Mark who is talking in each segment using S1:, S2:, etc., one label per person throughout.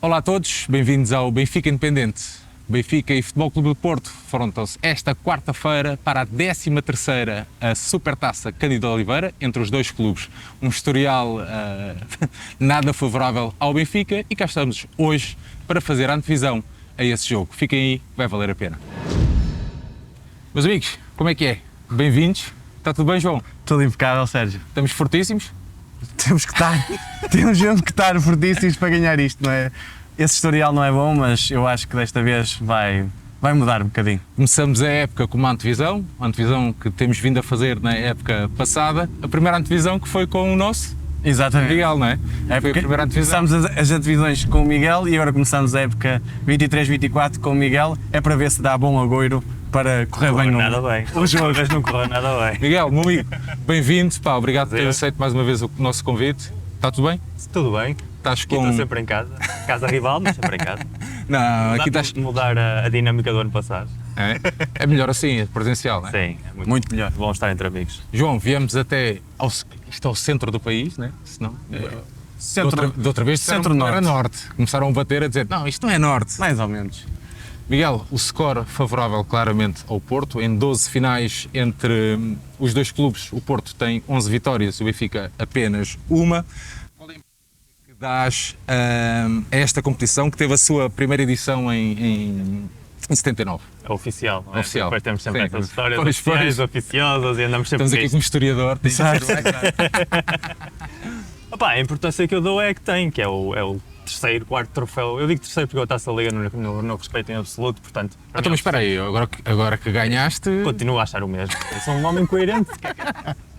S1: Olá a todos, bem-vindos ao Benfica Independente. Benfica e Futebol Clube do Porto defrontam-se esta quarta-feira para a 13ª Supertaça Cândido Oliveira entre os dois clubes. Um historial nada favorável ao Benfica e cá estamos hoje para fazer a antevisão a esse jogo. Fiquem aí, vai valer a pena. Meus amigos, como é que é? Bem-vindos. Está tudo bem, João?
S2: Tudo impecável, Sérgio.
S1: Estamos fortíssimos?
S2: Temos mesmo que estar fortíssimos para ganhar isto, não é? Esse historial não é bom, mas eu acho que desta vez vai mudar um bocadinho.
S1: Começamos a época com uma antevisão que temos vindo a fazer na época passada. A primeira antevisão que foi com o nosso
S2: Exatamente.
S1: Miguel, não é? Foi a primeira antevisão.
S2: Começámos as antevisões com o Miguel e agora começamos a época 23-24 com o Miguel. É para ver se dá bom agouro para correr bem no
S3: nada bem.
S2: o jogo.
S3: Mas não correu nada bem.
S1: Miguel, meu amigo, bem-vindo. Obrigado por ter aceito mais uma vez o nosso convite. Está tudo bem?
S3: Tudo bem.
S1: Estás
S3: Aqui
S1: com...
S3: estou sempre em casa. Casa rival, mas sempre em casa.
S1: Não, aqui estás...
S3: Mudar a dinâmica do ano passado.
S1: É melhor assim, é presencial, não é?
S3: Sim, é
S2: Muito melhor.
S3: bom estar entre amigos.
S1: João, viemos até ao centro do país, não é? Senão,
S2: Centro,
S1: de outra vez
S2: Centro-Norte.
S1: era norte. Começaram a bater a dizer, não, isto não é norte.
S2: mais ou menos.
S1: Miguel, o score favorável claramente ao Porto, em 12 finais entre os dois clubes, o Porto tem 11 vitórias, o Benfica apenas uma. Qual é a que dás a esta competição que teve a sua primeira edição em 79?
S3: É oficial, não é?
S1: Oficial.
S3: Depois temos sempre
S1: Sim,
S3: essas histórias
S1: pois,
S3: oficiais,
S1: pois.
S3: oficiosas e andamos sempre
S1: Estamos aqui
S3: nisto.
S1: como historiador.
S3: Opa, a importância que eu dou é que tem, que é o terceiro, quarto troféu. Eu digo terceiro porque eu Taça da Liga no respeito em absoluto, portanto... para
S1: Então,
S3: mim,
S1: mas espera aí, agora que ganhaste...
S3: continuo a achar o mesmo. Eu sou um homem coerente.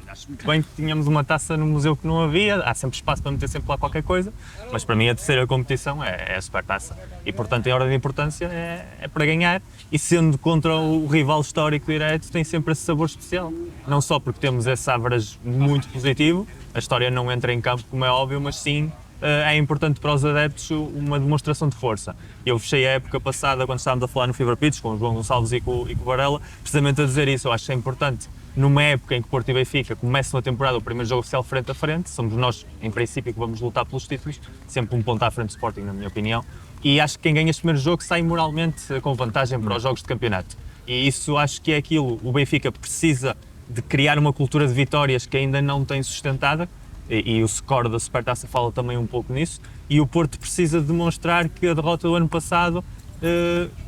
S3: Acho muito bem que tínhamos uma taça no museu que não havia, há sempre espaço para meter sempre lá qualquer coisa, mas para mim a terceira competição é a Supertaça. E portanto, em ordem de importância, é para ganhar. E sendo contra o rival histórico direto, tem sempre esse sabor especial. Não só porque temos esse average muito positivo, a história não entra em campo, como é óbvio, mas sim é importante para os adeptos uma demonstração de força. Eu fechei a época passada, quando estávamos a falar no Fever Pitch, com o João Gonçalves e com o Varela, precisamente a dizer isso. Eu acho que é importante, numa época em que Porto e Benfica começam a temporada, o primeiro jogo oficial frente a frente, somos nós, em princípio, que vamos lutar pelos títulos, sempre um ponto à frente do Sporting, na minha opinião, e acho que quem ganha este primeiro jogo sai moralmente com vantagem para os jogos de campeonato. E isso acho que é aquilo, o Benfica precisa de criar uma cultura de vitórias que ainda não tem sustentada, e o score da Supertaça fala também um pouco nisso, e o Porto precisa demonstrar que a derrota do ano passado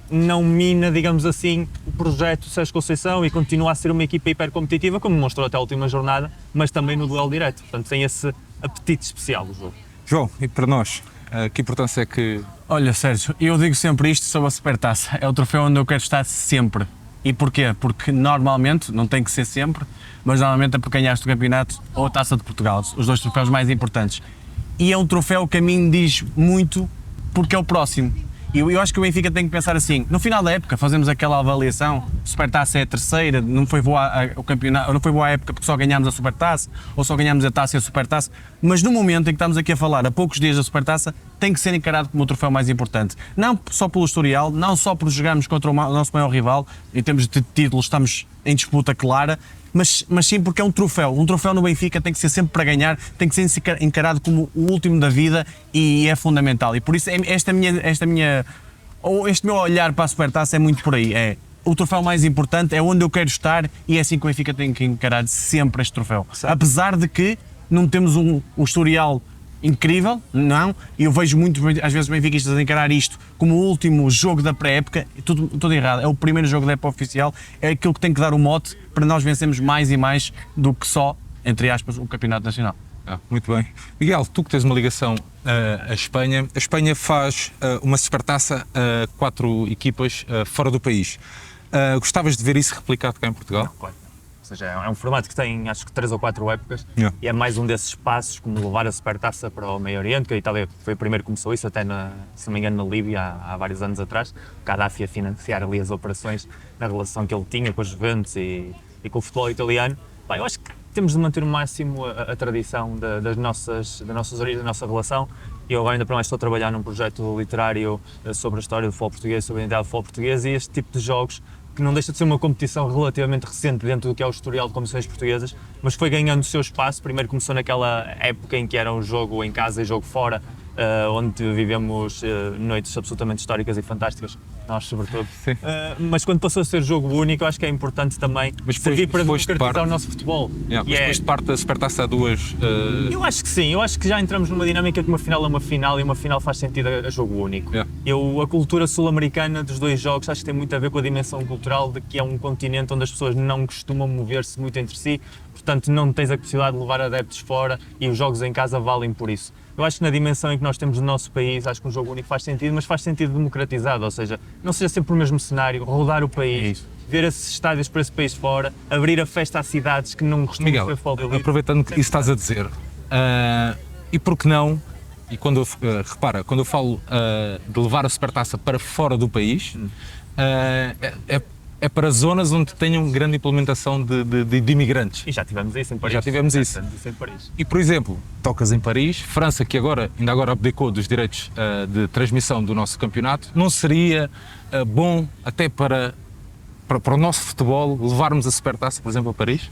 S3: não mina, digamos assim, o projeto Sérgio Conceição e continua a ser uma equipa hiper competitiva, como demonstrou até a última jornada, mas também no duelo direto. Portanto, tem esse apetite especial do jogo.
S1: João, e para nós, que importância é que...
S2: Olha, Sérgio, eu digo sempre isto sobre a Supertaça. É o troféu onde eu quero estar sempre. E porquê? Porque normalmente, não tem que ser sempre, mas normalmente é porque ganhaste o campeonato ou a Taça de Portugal, os dois troféus mais importantes. E é um troféu que a mim diz muito porque é o próximo. E eu acho que o Benfica tem que pensar assim, no final da época fazemos aquela avaliação, Supertaça é a terceira, não foi boa o campeonato, não foi boa a época porque só ganhámos a Supertaça, ou só ganhámos a Taça e a Supertaça, mas no momento em que estamos aqui a falar, a poucos dias da Supertaça, tem que ser encarado como o troféu mais importante. Não só pelo historial, não só por jogarmos contra o nosso maior rival, em termos de títulos estamos em disputa clara, mas sim porque é um troféu. Um troféu no Benfica tem que ser sempre para ganhar, tem que ser encarado como o último da vida e é fundamental. E por isso este meu olhar para a Supertaça é muito por aí. É o troféu mais importante, é onde eu quero estar e é assim que o Benfica tem que encarar sempre este troféu.
S1: Certo.
S2: Apesar de que não temos um historial incrível, não, e eu vejo às vezes benfiquistas a encarar isto como o último jogo da pré-época, tudo errado, é o primeiro jogo da época oficial, é aquilo que tem que dar o mote para nós vencermos mais e mais do que só, entre aspas, o Campeonato Nacional.
S1: Muito bem. Miguel, tu que tens uma ligação à Espanha, a Espanha faz uma Supertaça a 4 equipas fora do país. Gostavas de ver isso replicado cá em Portugal?
S3: Claro. Ou seja, é um formato que tem, acho que 3 ou 4 épocas,
S1: Yeah.
S3: e é mais um desses passos, como levar a Supertaça para o Meio Oriente, que a Itália foi o primeiro que começou isso, até, se não me engano, na Líbia, há vários anos atrás, o Gaddafi a financiar ali as operações na relação que ele tinha com a Juventus e com o futebol italiano. Bem, eu acho que temos de manter o máximo a tradição das nossas origens, da nossa relação. Eu agora ainda para mais estou a trabalhar num projeto literário sobre a história do futebol português, sobre a identidade do futebol português, e este tipo de jogos que não deixa de ser uma competição relativamente recente dentro do que é o historial de competições portuguesas, mas foi ganhando o seu espaço. Primeiro começou naquela época em que era um jogo em casa e jogo fora, onde vivemos noites absolutamente históricas e fantásticas, nós sobretudo. Mas quando passou a ser jogo único, eu acho que é importante também servir para democratizar o nosso futebol.
S1: Mas depois de parte da Supertaça a duas...
S3: Eu acho que sim, eu acho que já entramos numa dinâmica que uma final é uma final e uma final faz sentido a jogo único. A cultura sul-americana dos dois jogos acho que tem muito a ver com a dimensão cultural de que é um continente onde as pessoas não costumam mover-se muito entre si, portanto não tens a possibilidade de levar adeptos fora e os jogos em casa valem por isso. Eu acho que na dimensão em que nós temos no nosso país, acho que um jogo único faz sentido, mas faz sentido democratizado, ou seja, não seja sempre o mesmo cenário, rodar o país, ver esses estádios para esse país fora, abrir a festa a cidades que não costumam ser futebol.
S1: Aproveitando que isso estás a dizer, e por que não, e quando repara, quando eu falo de levar a Supertaça para fora do país, é para zonas onde tenham grande implementação de imigrantes.
S3: E já tivemos isso em Paris.
S1: Já tivemos isso.
S3: Em Paris.
S1: E, por exemplo, tocas em Paris, França, que ainda agora abdicou dos direitos de transmissão do nosso campeonato, não seria bom até para o nosso futebol levarmos a Supertaça, por exemplo, a Paris?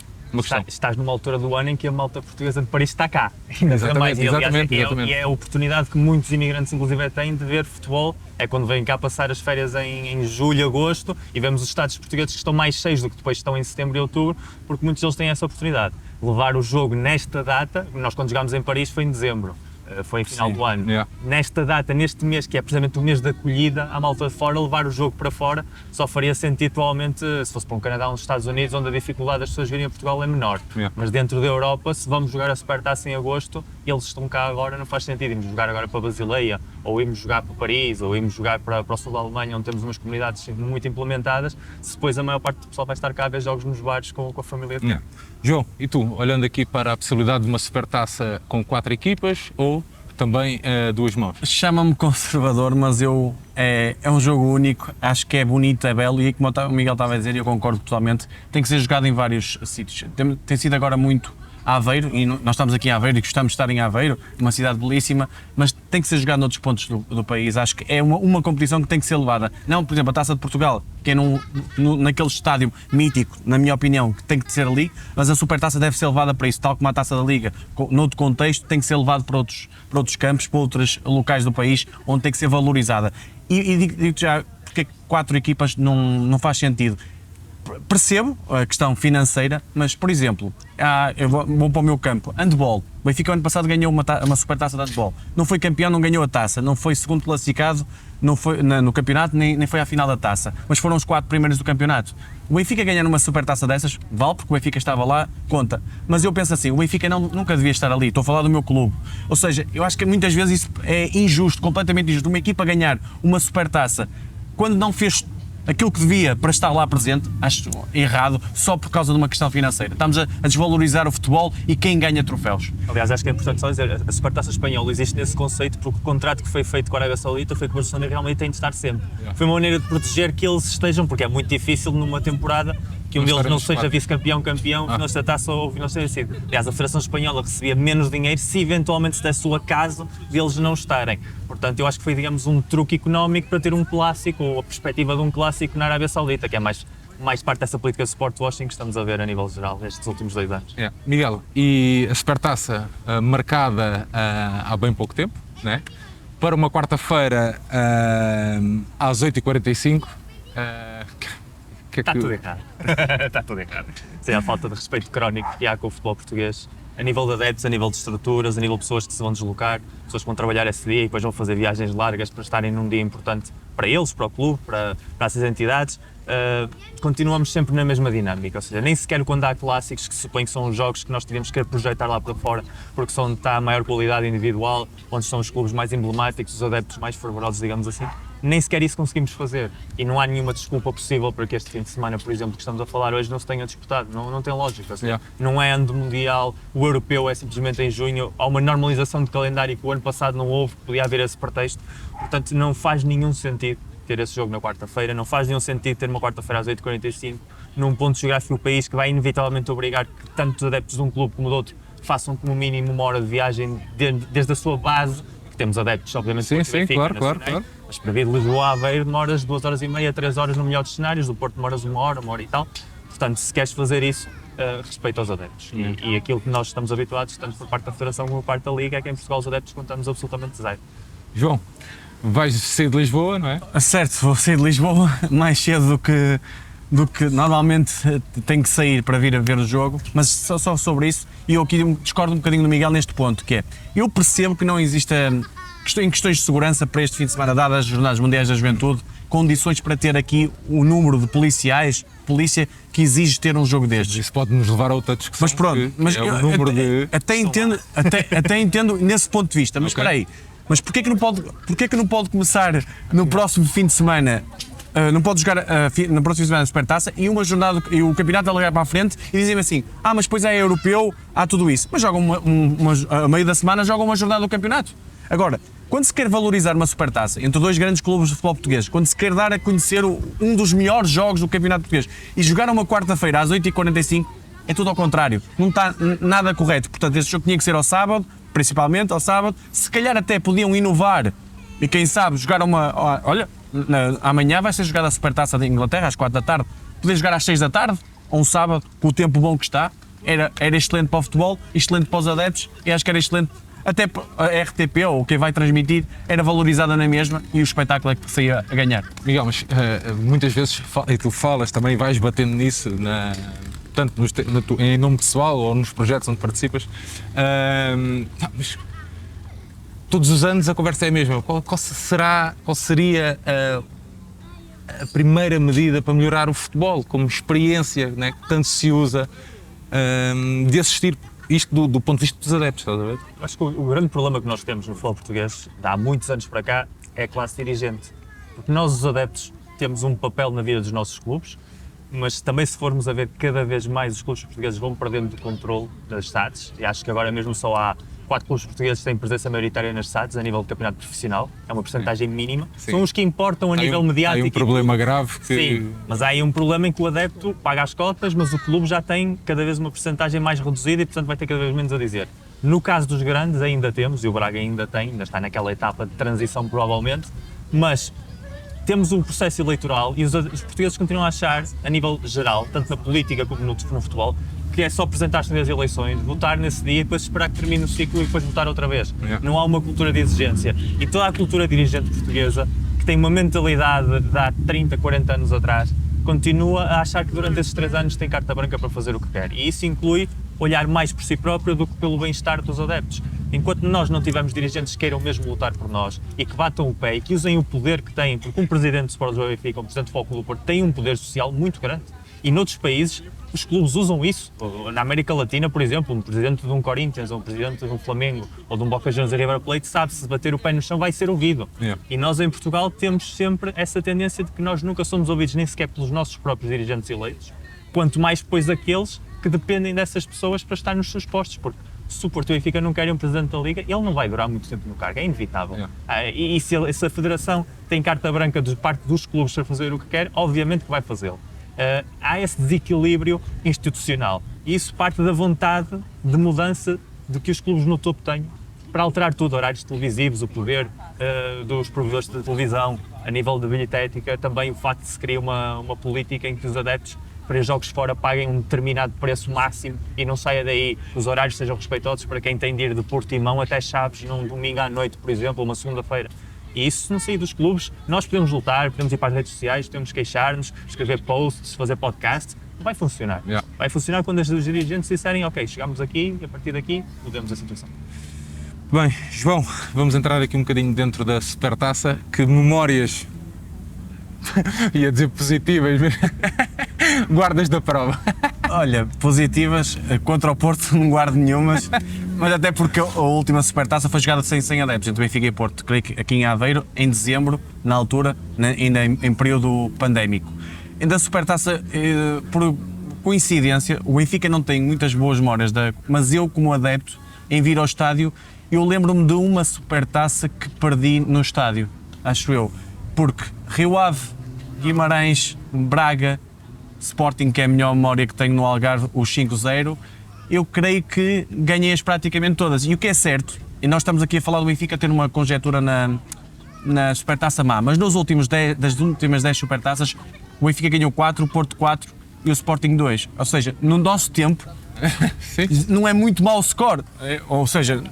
S3: Estás numa altura do ano em que a malta portuguesa de Paris está cá.
S1: Exatamente.
S3: E é a oportunidade que muitos imigrantes, inclusive, têm de ver futebol. É quando vêm cá passar as férias em julho, agosto, e vemos os estádios portugueses que estão mais cheios do que depois estão em setembro e outubro, porque muitos deles têm essa oportunidade. Levar o jogo nesta data, nós quando jogámos em Paris foi em dezembro. Foi em final do ano. Nesta data, neste mês, que é precisamente o mês da acolhida, à malta de fora, levar o jogo para fora só faria sentido, provavelmente, se fosse para um Canadá ou nos Estados Unidos, onde a dificuldade das pessoas virem a Portugal é menor. Mas dentro da Europa, se vamos jogar a Supertaça em agosto e eles estão cá agora, não faz sentido irmos jogar agora para Basileia, ou irmos jogar para Paris, ou irmos jogar para o sul da Alemanha, onde temos umas comunidades muito implementadas, se depois a maior parte do pessoal vai estar cá a ver jogos nos bares com a família.
S1: João, e tu, olhando aqui para a possibilidade de uma Supertaça com 4 equipas ou também duas mãos?
S2: Chama-me conservador, mas é um jogo único, acho que é bonito, é belo e como o Miguel estava a dizer, eu concordo totalmente, tem que ser jogado em vários sítios. Tem sido agora muito Aveiro, e nós estamos aqui em Aveiro e gostamos de estar em Aveiro, uma cidade belíssima, mas tem que ser jogado noutros pontos do país. Acho que é uma competição que tem que ser levada. Não, por exemplo, a Taça de Portugal, que é naquele estádio mítico, na minha opinião, que tem que ser ali, mas a Supertaça deve ser levada para isso, tal como a Taça da Liga, noutro contexto, tem que ser levado para outros campos, para outros locais do país, onde tem que ser valorizada. E digo já, porque 4 equipas não faz sentido. Percebo a questão financeira, mas, por exemplo, eu vou para o meu campo, handball. O Benfica, ano passado, ganhou uma Supertaça de handball. Não foi campeão, não ganhou a taça, não foi segundo classificado não foi, no campeonato, nem foi à final da taça, mas foram os 4 primeiros do campeonato. O Benfica ganhar uma Supertaça dessas, vale, porque o Benfica estava lá, conta. Mas eu penso assim, o Benfica nunca devia estar ali, estou a falar do meu clube. Ou seja, eu acho que muitas vezes isso é injusto, completamente injusto. Uma equipa ganhar uma Supertaça quando não fez aquilo que devia para estar lá presente, acho errado, só por causa de uma questão financeira. Estamos a desvalorizar o futebol e quem ganha troféus.
S3: Aliás, acho que é importante só dizer, a Supertaça Espanhola existe nesse conceito porque o contrato que foi feito com a Arábia Saudita foi que o Barcelona realmente tem de estar sempre. Foi uma maneira de proteger que eles estejam, porque é muito difícil numa temporada que um deles não seja vice-campeão, campeão, que não seja taça ou que não seja sido. Aliás, a Federação Espanhola recebia menos dinheiro se eventualmente se desse o acaso deles não estarem. Portanto, eu acho que foi, digamos, um truque económico para ter um clássico, ou a perspectiva de um clássico na Arábia Saudita, que é mais parte dessa política de sport washing que estamos a ver a nível geral estes últimos 2 anos.
S1: Miguel, e a Supertaça marcada há bem pouco tempo, né? Para uma quarta-feira às 8h45,
S3: Está tudo errado. Está tudo errado. Isso é a falta de respeito crónico que há com o futebol português. A nível de adeptos, a nível de estruturas, a nível de pessoas que se vão deslocar, pessoas que vão trabalhar esse dia e depois vão fazer viagens largas para estarem num dia importante para eles, para o clube, para essas entidades. Continuamos sempre na mesma dinâmica, ou seja, nem sequer quando há clássicos que se supõe que são os jogos que nós tivemos que projetar lá para fora, porque são onde está a maior qualidade individual, onde estão os clubes mais emblemáticos, os adeptos mais fervorosos, digamos assim, nem sequer isso conseguimos fazer. E não há nenhuma desculpa possível para que este fim de semana, por exemplo, que estamos a falar hoje, não se tenha disputado. Não tem lógica. Ou seja, não é ano do Mundial, o europeu é simplesmente em junho, há uma normalização de calendário que o ano passado não houve, que podia haver esse pretexto. Portanto, não faz nenhum sentido ter esse jogo na quarta-feira, não faz nenhum sentido ter uma quarta-feira às 8h45 num ponto geográfico do país que vai inevitavelmente obrigar que tanto os adeptos de um clube como de outro façam como mínimo 1 hora de viagem desde a sua base, que temos adeptos, obviamente,
S1: sim, claro.
S3: Mas para vir de Lisboa a Aveiro demoras 2h30, 3 horas no melhor dos cenários, do Porto demoras 1 hora e tal. Portanto, se queres fazer isso, respeito aos adeptos. E aquilo que nós estamos habituados, tanto por parte da Federação como por parte da Liga, é que em Portugal os adeptos contamos absolutamente zero.
S1: João, vais sair de Lisboa, não é?
S2: Certo, vou sair de Lisboa mais cedo do que normalmente tenho que sair para vir a ver o jogo, mas só sobre isso, e eu aqui discordo um bocadinho do Miguel neste ponto, que é, eu percebo que não exista, em questões de segurança para este fim de semana, dadas as Jornadas Mundiais da Juventude, condições para ter aqui o número de polícia que exige ter um jogo destes.
S1: Isso pode nos levar a outra discussão.
S2: Mas pronto, mas
S1: é o número
S2: até entendo nesse ponto de vista, mas espera aí, mas porquê que não pode começar no próximo fim de semana? Não pode jogar no próximo fim de semana a Supertaça e uma jornada e o campeonato a ligar para a frente e dizem-me assim, mas depois é europeu, há tudo isso. Mas jogam a meio da semana jogam uma jornada do campeonato. Agora, quando se quer valorizar uma Supertaça entre dois grandes clubes de futebol português, quando se quer dar a conhecer um dos melhores jogos do campeonato português e jogar uma quarta-feira às 8h45, é tudo ao contrário. Não está nada correto. Portanto, este jogo tinha que ser ao sábado, principalmente ao sábado. Se calhar até podiam inovar e quem sabe jogar uma... Olha, amanhã vai ser jogada a Supertaça de Inglaterra às 4 da tarde. Poder jogar às 6 da tarde, ou um sábado, com o tempo bom que está. Era excelente para o futebol, excelente para os adeptos e acho que era excelente até a RTP ou quem vai transmitir era valorizada na mesma e o espetáculo é que saía a ganhar.
S1: Miguel, mas muitas vezes, e tu falas também, vais batendo nisso, tanto em nome pessoal ou nos projetos onde participas, mas todos os anos a conversa é a mesma. Qual seria a primeira medida para melhorar o futebol como experiência, né, que tanto se usa, de assistir isto do ponto de vista dos adeptos, estás a ver?
S3: Acho que o grande problema que nós temos no futebol português, de há muitos anos para cá, é a classe dirigente. Porque nós, os adeptos, temos um papel na vida dos nossos clubes, mas também se formos a ver cada vez mais os clubes portugueses vão perdendo o controle das SADs, e acho que agora mesmo só há 4 clubes portugueses que têm presença maioritária nas SADs a nível de campeonato profissional, é uma porcentagem mínima.
S1: Sim.
S3: São os que importam a nível mediático.
S1: Há um problema grave que...
S3: Sim, mas há aí um problema em que o adepto paga as cotas, mas o clube já tem cada vez uma porcentagem mais reduzida e portanto vai ter cada vez menos a dizer. No caso dos grandes ainda temos, e o Braga ainda está naquela etapa de transição provavelmente, mas temos um processo eleitoral e os portugueses continuam a achar, a nível geral, tanto na política como no futebol, que é só apresentar-se nas eleições, votar nesse dia e depois esperar que termine o ciclo e depois votar outra vez.
S1: Yeah.
S3: Não há uma cultura de exigência. E toda a cultura dirigente portuguesa, que tem uma mentalidade de há 30, 40 anos atrás, continua a achar que durante esses 3 anos tem carta branca para fazer o que quer. E isso inclui olhar mais por si próprio do que pelo bem-estar dos adeptos. Enquanto nós não tivermos dirigentes que queiram mesmo lutar por nós e que batam o pé e que usem o poder que têm, porque um presidente do Sport do Benfica, um presidente do Futebol Clube do Porto, tem um poder social muito grande. E noutros países, os clubes usam isso. Na América Latina, por exemplo, um presidente de um Corinthians, ou um presidente de um Flamengo, ou de um Boca Juniors e River Plate, sabe se bater o pé no chão vai ser ouvido.
S1: Yeah.
S3: E nós em Portugal temos sempre essa tendência de que nós nunca somos ouvidos nem sequer pelos nossos próprios dirigentes eleitos, quanto mais depois aqueles que dependem dessas pessoas para estar nos seus postos, porque se o Porto e o Benfica não querem um presidente da Liga, ele não vai durar muito tempo no cargo, é inevitável.
S1: Yeah.
S3: E se a Federação tem carta branca de parte dos clubes para fazer o que quer, obviamente que vai fazê-lo. Há esse desequilíbrio institucional e isso parte da vontade de mudança de que os clubes no topo têm para alterar tudo, horários televisivos, o poder dos provedores de televisão, a nível de bilhetética, também o facto de se criar uma política em que os adeptos para jogos fora paguem um determinado preço máximo e não saia daí, os horários sejam respeitosos para quem tem de ir de Portimão até Chaves num domingo à noite, por exemplo, uma segunda-feira. E isso, se não sair dos clubes, nós podemos lutar, podemos ir para as redes sociais, podemos queixar-nos, escrever posts, fazer podcasts, não vai funcionar.
S1: Yeah.
S3: Vai funcionar quando os dirigentes disserem, ok, chegamos aqui e a partir daqui mudamos a situação.
S1: Bem, João, vamos entrar aqui um bocadinho dentro da Supertaça. Que memórias, ia dizer positivas, mas guardas da prova?
S2: Olha, positivas, contra o Porto não guardo nenhumas, mas até porque a última Supertaça foi jogada sem adeptos entre Benfica e Porto, creio que aqui em Aveiro, em dezembro, na altura, ainda em período pandémico. Ainda a Supertaça, por coincidência, o Benfica não tem muitas boas memórias, mas eu como adepto, em vir ao estádio, eu lembro-me de uma Supertaça que perdi no estádio, acho eu, porque Rio Ave, Guimarães, Braga, Sporting, que é a melhor memória que tenho no Algarve, o 5-0, eu creio que ganhei-as praticamente todas. E o que é certo, e nós estamos aqui a falar do Benfica ter uma conjetura na Supertaça má, mas das últimas 10 Supertaças, o Benfica ganhou 4, o Porto 4 e o Sporting 2. Ou seja, no nosso tempo, não é muito mau o score. Ou seja,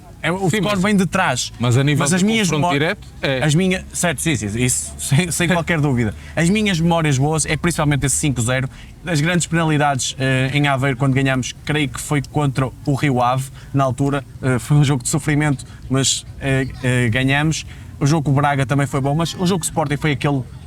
S2: o score vem de trás.
S1: Mas a nível
S2: as
S1: de
S2: minhas
S1: confronto direto,
S2: as minhas, certo, sim, isso sem qualquer dúvida. As minhas memórias boas é principalmente esse 5-0. As grandes penalidades em Aveiro, quando ganhámos, creio que foi contra o Rio Ave, na altura. Foi um jogo de sofrimento, mas ganhamos. O jogo com o Braga também foi bom, mas o jogo com o Sporting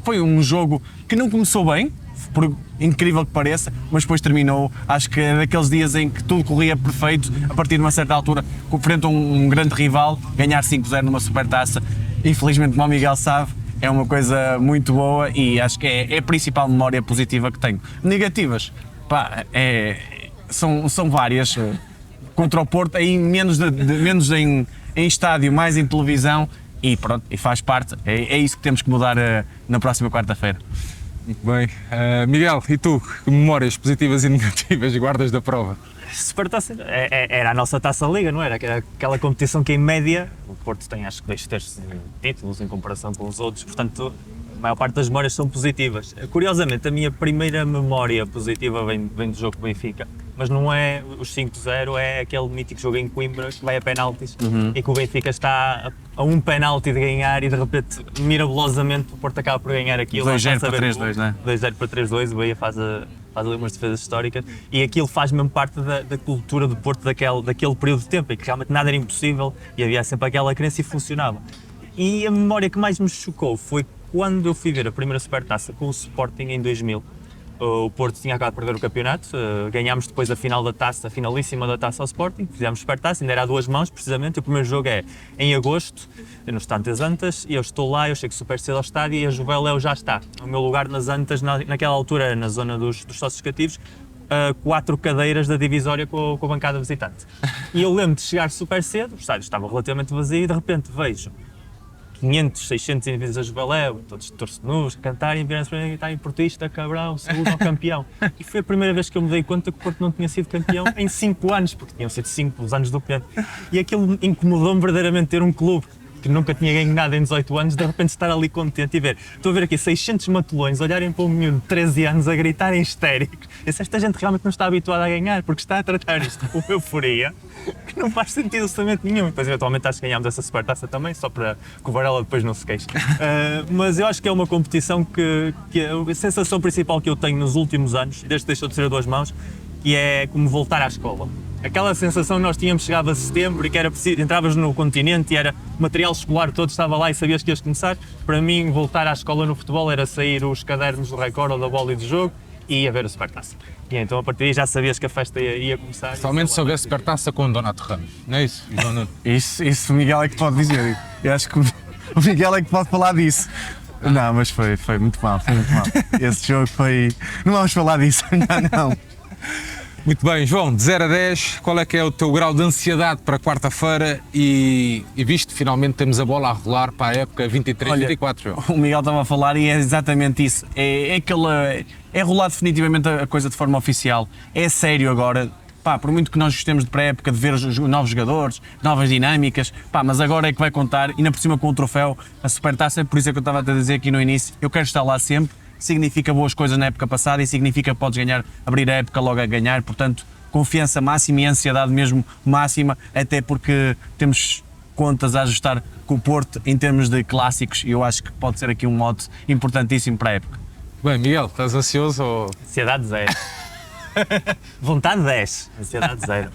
S2: foi um jogo que não começou bem, por incrível que pareça, mas depois terminou. Acho que é daqueles dias em que tudo corria perfeito, a partir de uma certa altura, frente a um grande rival, ganhar 5-0 numa supertaça, infelizmente, como o Miguel sabe, é uma coisa muito boa e acho que é a principal memória positiva que tenho. Negativas, são várias. Contra o Porto, menos em estádio, mais em televisão, e pronto, e faz parte. É isso que temos que mudar na próxima quarta-feira.
S1: Muito bem. Miguel, e tu, que memórias positivas e negativas guardas da prova?
S3: Supertaça era a nossa Taça Liga, não era? Que era aquela competição que, em média, o Porto tem acho que 2 terços de títulos em comparação com os outros, portanto, a maior parte das memórias são positivas. Curiosamente, a minha primeira memória positiva vem do jogo com o Benfica, mas não é os 5-0, é aquele mítico jogo em Coimbra que vai a penaltis e que o Benfica está a um penalti de ganhar e de repente, miraculosamente, o Porto acaba por ganhar aquilo.
S2: 2-0 para 3-2, não é?
S3: 2-0 para 3-2, o Bahia faz ali umas defesas históricas e aquilo faz mesmo parte da cultura do Porto daquele período de tempo em que realmente nada era impossível e havia sempre aquela crença e funcionava. E a memória que mais me chocou foi quando eu fui ver a primeira Supertaça com o Sporting em 2000. O Porto tinha acabado de perder o campeonato, ganhámos depois a final da taça, a finalíssima da taça ao Sporting, fizemos Supertaça, ainda era a 2 mãos precisamente. O primeiro jogo é em agosto, no Estádio das Antas, e eu estou lá, eu chego super cedo ao estádio e a Juveléu já está. O meu lugar nas Antas, naquela altura, era na zona dos sócios cativos, 4 cadeiras da divisória com a bancada visitante. E eu lembro de chegar super cedo, o estádio estava relativamente vazio e de repente vejo 500, 600 indivíduos a Juveléu, todos torce-nus, a cantarem, viram-se para mim e gritarem Portista, Cabrão, saúde ao campeão. E foi a primeira vez que eu me dei conta que o Porto não tinha sido campeão em 5 anos, porque tinham sido 5 os anos do Pênalti. E aquilo incomodou-me verdadeiramente ter um clube que nunca tinha ganho nada em 18 anos, de repente estar ali contente e ver. Estou a ver aqui 600 matulões olharem para um miúdo de 13 anos a gritarem histéricos. Esta gente realmente não está habituada a ganhar, porque está a tratar isto com euforia, que não faz sentido absolutamente nenhum. Depois, eventualmente, acho que ganhámos essa Supertaça também, só para que o Varela depois não se queixe. Mas eu acho que é uma competição que a sensação principal que eu tenho nos últimos anos, desde que deixou de ser a 2 mãos, que é como voltar à escola. Aquela sensação que nós tínhamos chegado a setembro e que era preciso, entravas no continente e era material escolar todo estava lá e sabias que ias começar. Para mim, voltar à escola no futebol era sair os cadernos do Record ou da bola e do jogo e ia ver a Supertaça. E então, a partir daí, já sabias que a festa ia começar.
S1: Somente se houvesse Supertaça com o Donato Ramos, não é isso?
S2: Isso o Miguel é que pode dizer. Eu acho que o Miguel é que pode falar disso. Não, mas foi muito mal, Esse jogo foi... Não vamos falar disso, não.
S1: Muito bem, João, de 0 a 10, qual é que é o teu grau de ansiedade para quarta-feira e visto finalmente temos a bola a rolar para a época 23-24, João?
S2: O Miguel estava a falar e é exatamente isso. É rolar definitivamente a coisa de forma oficial. É sério agora. Por muito que nós gostemos de pré-época, de ver os novos jogadores, novas dinâmicas, mas agora é que vai contar, e ainda por cima com o troféu, a Supertaça, por isso é que eu estava a dizer aqui no início, eu quero estar lá sempre, significa boas coisas na época passada e significa que podes abrir a época logo a ganhar, portanto, confiança máxima e ansiedade mesmo máxima, até porque temos contas a ajustar com o Porto em termos de clássicos e eu acho que pode ser aqui um mote importantíssimo para a época.
S1: Bem, Miguel, estás ansioso ou...
S3: Ansiedade 0. Vontade 10, ansiedade 0.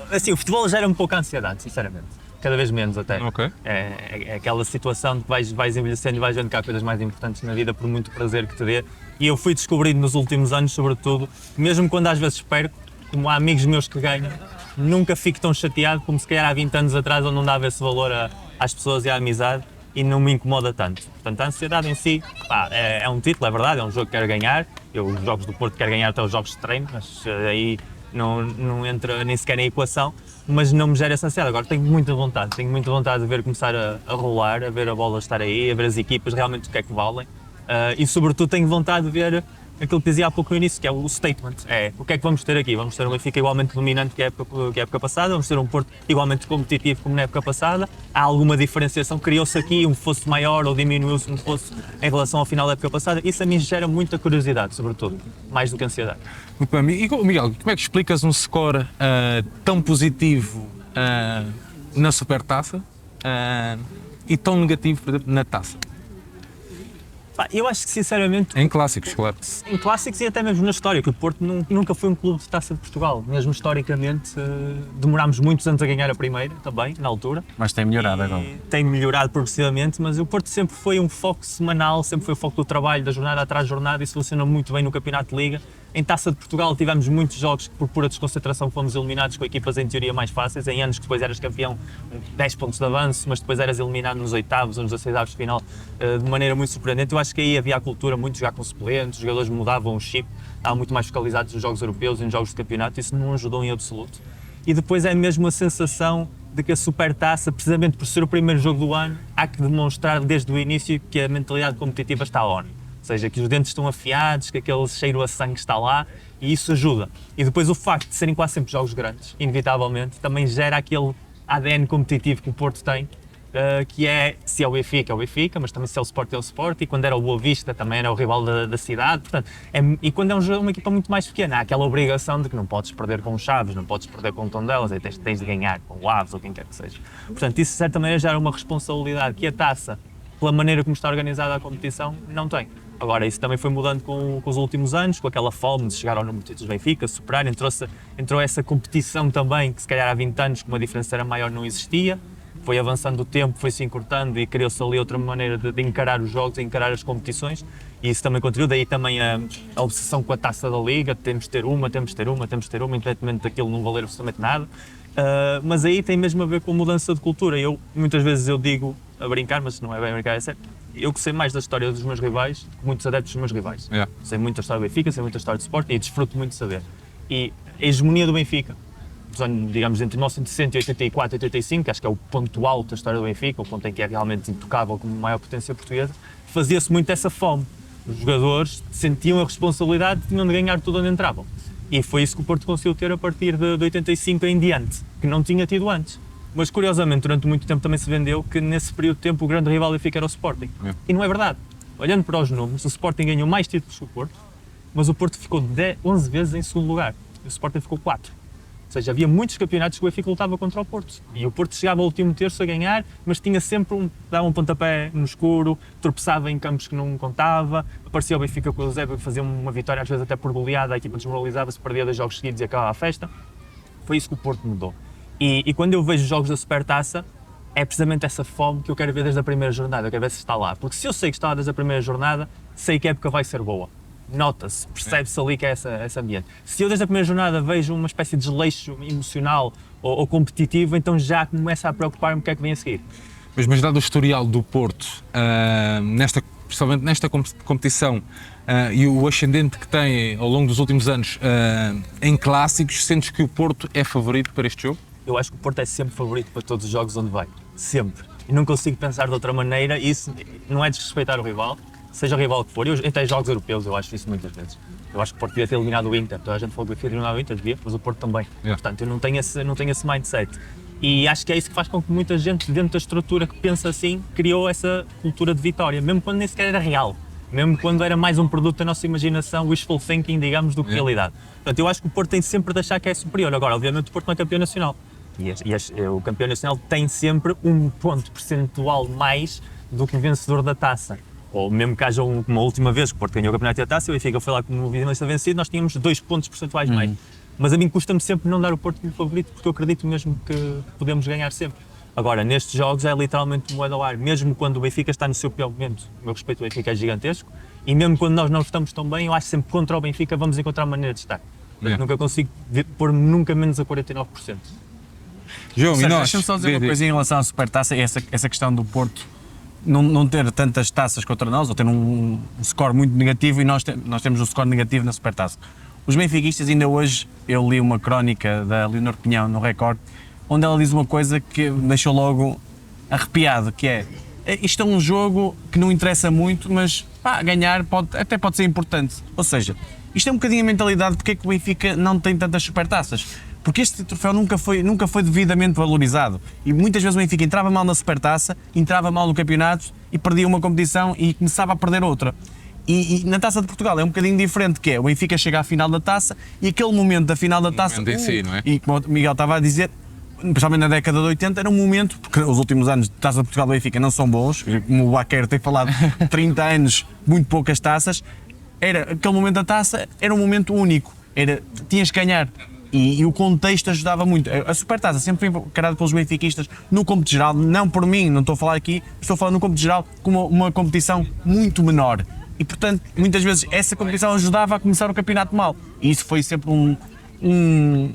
S3: Assim, o futebol gera um pouco a ansiedade, sinceramente. Cada vez menos até.
S1: Okay.
S3: É aquela situação de que vais envelhecendo e vais vendo que há coisas mais importantes na vida por muito prazer que te dê. E eu fui descobrindo nos últimos anos, sobretudo, mesmo quando às vezes perco, como há amigos meus que ganham, nunca fico tão chateado como se calhar há 20 anos atrás, onde não dava esse valor às pessoas e à amizade e não me incomoda tanto. Portanto, a ansiedade em si, é um título, é verdade, é um jogo que quero ganhar. Eu, os jogos do Porto, quero ganhar até os jogos de treino, mas aí não entra nem sequer na equação, mas não me gera essa ansiedade. Agora tenho muita vontade de ver começar a rolar, a ver a bola estar aí, a ver as equipas realmente o que é que valem e sobretudo tenho vontade de ver aquilo que dizia há pouco no início, que é o statement. É, o que é que vamos ter aqui? Vamos ter um Benfica igualmente dominante que a época passada, vamos ter um Porto igualmente competitivo como na época passada. Há alguma diferenciação? Criou-se aqui um fosso maior ou diminuiu-se um fosso em relação ao final da época passada? Isso a mim gera muita curiosidade, sobretudo, mais do que ansiedade.
S1: Muito bem. E Miguel, como é que explicas um score tão positivo na Supertaça e tão negativo, por exemplo, na Taça?
S3: Eu acho que, sinceramente,
S1: Em clássicos, claro.
S3: em clássicos e até mesmo na história, que o Porto nunca foi um clube de Taça de Portugal. Mesmo historicamente, demorámos muitos anos a ganhar a primeira, também, na altura.
S2: Mas tem melhorado agora.
S3: E tem melhorado progressivamente, mas o Porto sempre foi um foco semanal, sempre foi o foco do trabalho, da jornada atrás de jornada, e isso funcionou muito bem no Campeonato de Liga. Em Taça de Portugal tivemos muitos jogos que por pura desconcentração fomos eliminados com equipas em teoria mais fáceis, em anos que depois eras campeão 10 pontos de avanço, mas depois eras eliminado nos oitavos ou nos 16avos de final de maneira muito surpreendente. Eu acho que aí havia a cultura muito de jogar com suplentes, os jogadores mudavam o chip, estavam muito mais focalizados nos jogos europeus e nos jogos de campeonato, isso não ajudou em absoluto. E depois é mesmo a sensação de que a Supertaça, precisamente por ser o primeiro jogo do ano, há que demonstrar desde o início que a mentalidade competitiva está on. Ou seja, que os dentes estão afiados, que aquele cheiro a sangue está lá, e isso ajuda. E depois o facto de serem quase sempre jogos grandes, inevitavelmente, também gera aquele ADN competitivo que o Porto tem, que é, se é o Benfica, mas também se é o Sport, é o Sport, e quando era o Boa Vista também era o rival da cidade, portanto, e quando é uma equipa muito mais pequena, há aquela obrigação de que não podes perder com o Chaves, não podes perder com o Tondela, tens de ganhar com o Aves ou quem quer que seja. Portanto, isso de certa maneira gera uma responsabilidade que a Taça, pela maneira como está organizada a competição, não tem. Agora, isso também foi mudando com os últimos anos, com aquela fome de chegar ao número de títulos do Benfica, superar, entrou essa competição também, que se calhar há 20 anos, com uma diferença era maior, não existia. Foi avançando o tempo, foi-se encurtando e criou-se ali outra maneira de encarar os jogos, de encarar as competições, e isso também contribuiu. Daí também a obsessão com a Taça da Liga, temos de ter uma, independentemente daquilo não valer absolutamente nada. Mas aí tem mesmo a ver com a mudança de cultura. Muitas vezes eu digo, a brincar, mas não é bem brincar, é sério, eu que sei mais da história dos meus rivais, muitos adeptos dos meus rivais.
S1: Yeah.
S3: Sei muito da história do Benfica, sei muito da história do Sporting e desfruto muito de saber. E a hegemonia do Benfica, dos anos, digamos, entre 1984 e 85, acho que é o ponto alto da história do Benfica, o ponto em que é realmente intocável como maior potência portuguesa, fazia-se muito essa fome. Os jogadores sentiam a responsabilidade de tinham de ganhar tudo onde entravam. E foi isso que o Porto conseguiu ter a partir de 85 em diante, que não tinha tido antes. Mas, curiosamente, durante muito tempo também se vendeu que nesse período de tempo o grande rival do Benfica era o Sporting. E não é verdade. Olhando para os números, o Sporting ganhou mais títulos que o Porto, mas o Porto ficou 11 vezes em segundo lugar. E o Sporting ficou 4. Ou seja, havia muitos campeonatos que o Benfica lutava contra o Porto. E o Porto chegava ao último terço a ganhar, mas tinha sempre dava um pontapé no escuro, tropeçava em campos que não contava, aparecia o Benfica com o Eusébio que fazia uma vitória, às vezes até por goleada, a equipa desmoralizava-se, perdia 2 jogos seguidos e acabava a festa. Foi isso que o Porto mudou. E quando eu vejo jogos da Supertaça, é precisamente essa fome que eu quero ver desde a primeira jornada, eu quero ver se está lá. Porque se eu sei que está lá desde a primeira jornada, sei que a época vai ser boa. Nota-se, percebe-se ali que é esse ambiente. Se eu desde a primeira jornada vejo uma espécie de desleixo emocional ou competitivo, então já começa a preocupar-me o que é que vem a seguir.
S1: Mas dado o historial do Porto, principalmente nesta competição, e o ascendente que tem ao longo dos últimos anos em clássicos, sentes que o Porto é favorito para este jogo?
S3: Eu acho que o Porto é sempre favorito para todos os jogos onde vai. Sempre. E não consigo pensar de outra maneira. Isso não é desrespeitar o rival, seja o rival que for. Até jogos europeus eu acho isso muitas vezes. Eu acho que o Porto devia ter eliminado o Inter. Toda a gente falou que devia ter eliminado o Inter, mas o Porto também. Portanto, eu não tenho esse mindset. E acho que é isso que faz com que muita gente dentro da estrutura que pensa assim, criou essa cultura de vitória, mesmo quando nem sequer era real. Mesmo quando era mais um produto da nossa imaginação, wishful thinking, digamos, do que realidade. Portanto, eu acho que o Porto tem sempre de achar que é superior. Agora, obviamente, o Porto não é campeão nacional. O campeão nacional tem sempre um ponto percentual mais do que o vencedor da taça. Ou mesmo que haja uma última vez que o Porto ganhou o campeonato e a taça, e o Benfica foi lá como o finalista vencido, nós tínhamos 2 pontos percentuais mais. Mas a mim custa-me sempre não dar o Porto como favorito, porque eu acredito mesmo que podemos ganhar sempre. Agora, nestes jogos é literalmente moeda ao ar, mesmo quando o Benfica está no seu pior momento. O meu respeito ao Benfica é gigantesco, e mesmo quando nós não estamos tão bem, eu acho que sempre contra o Benfica vamos encontrar maneira de estar. Nunca consigo pôr-me nunca menos a 49%.
S1: João,
S2: deixa-me só dizer uma coisa em relação à Supertaça, essa questão do Porto não ter tantas taças contra nós, ou ter um score muito negativo, e nós temos um score negativo na Supertaça. Os benfiquistas, ainda hoje, eu li uma crónica da Leonor Pinhão no Record, onde ela diz uma coisa que me deixou logo arrepiado, que é isto é um jogo que não interessa muito, mas ganhar até pode ser importante. Ou seja, isto é um bocadinho a mentalidade porque é que o Benfica não tem tantas supertaças. Porque este troféu nunca foi devidamente valorizado. E muitas vezes o Benfica entrava mal na supertaça, entrava mal no campeonato e perdia uma competição e começava a perder outra. E na Taça de Portugal é um bocadinho diferente, que é o Benfica chega à final da taça e aquele momento da final da taça,
S1: momento em si, não é?
S2: E como o Miguel estava a dizer, principalmente na década de 80, era um momento, porque os últimos anos de Taça de Portugal do Benfica não são bons, como o Baquer tem falado, 30 anos, muito poucas taças, aquele momento da taça era um momento único, tinhas que ganhar. E o contexto ajudava muito. A Supertaça sempre foi encarada pelos benfiquistas no cômputo geral, não por mim, não estou a falar aqui, estou a falar no cômputo geral como uma competição muito menor. E, portanto, muitas vezes essa competição ajudava a começar o campeonato mal. E isso foi sempre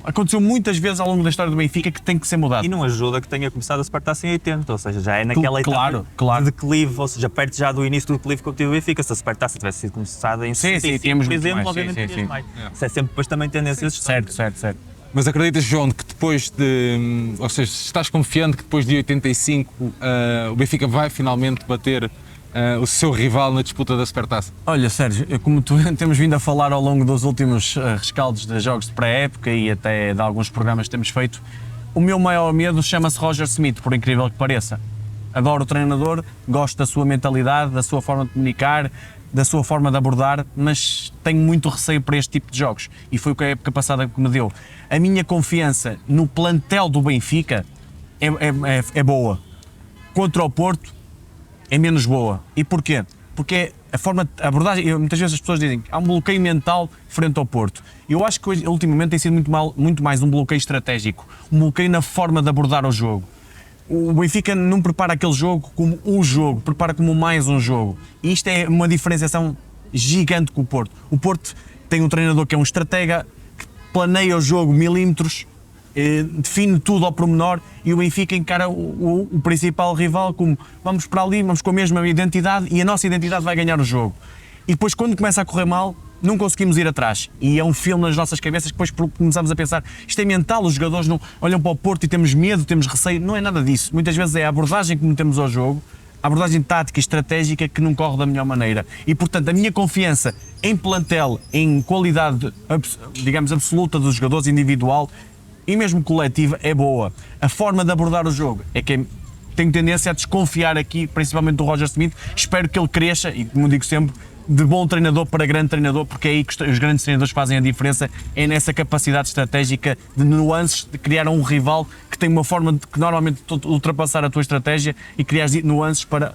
S2: aconteceu muitas vezes ao longo da história do Benfica que tem que ser mudado.
S3: E não ajuda que tenha começado a Supertaça em 80, ou seja, já é naquela etapa
S2: claro.
S3: de declive, ou seja, perto já do início do declive competitivo do Benfica. Se a Supertaça tivesse sido começada em 65, por exemplo, obviamente terias mais. Isso é sempre depois também tendências.
S2: Certo.
S1: Mas acreditas, João, que depois ou seja, estás confiante que depois de 85 o Benfica vai finalmente bater o seu rival na disputa da Supertaça?
S2: Olha, Sérgio, como temos vindo a falar ao longo dos últimos rescaldos de jogos de pré-época e até de alguns programas que temos feito, o meu maior medo chama-se Roger Smith, por incrível que pareça. Adoro o treinador, gosto da sua mentalidade, da sua forma de comunicar, da sua forma de abordar, mas tenho muito receio para este tipo de jogos e foi o que a época passada que me deu. A minha confiança no plantel do Benfica é boa. Contra o Porto é menos boa. E porquê? Porque a abordagem, muitas vezes as pessoas dizem que há um bloqueio mental frente ao Porto. Eu acho que ultimamente tem sido muito mais um bloqueio estratégico, um bloqueio na forma de abordar o jogo. O Benfica não prepara aquele jogo como um jogo, prepara como mais um jogo. E isto é uma diferenciação gigante com o Porto. O Porto tem um treinador que é um estratega, que planeia o jogo milímetros, define tudo ao pormenor, e o Benfica encara o principal rival como vamos para ali, vamos com a mesma identidade e a nossa identidade vai ganhar o jogo. E depois, quando começa a correr mal, não conseguimos ir atrás. E é um filme nas nossas cabeças que depois começamos a pensar, isto é mental, os jogadores não olham para o Porto e temos medo, temos receio. Não é nada disso. Muitas vezes é a abordagem que metemos ao jogo, a abordagem tática e estratégica que não corre da melhor maneira. E, portanto, a minha confiança em plantel, em qualidade, digamos, absoluta dos jogadores, individual e mesmo coletiva, é boa. A forma de abordar o jogo é que tenho tendência a desconfiar aqui, principalmente do Roger Smith. Espero que ele cresça e, como digo sempre, de bom treinador para grande treinador, porque é aí que os grandes treinadores fazem a diferença, é nessa capacidade estratégica de nuances, de criar um rival que tem uma forma de que normalmente ultrapassar a tua estratégia e criar nuances para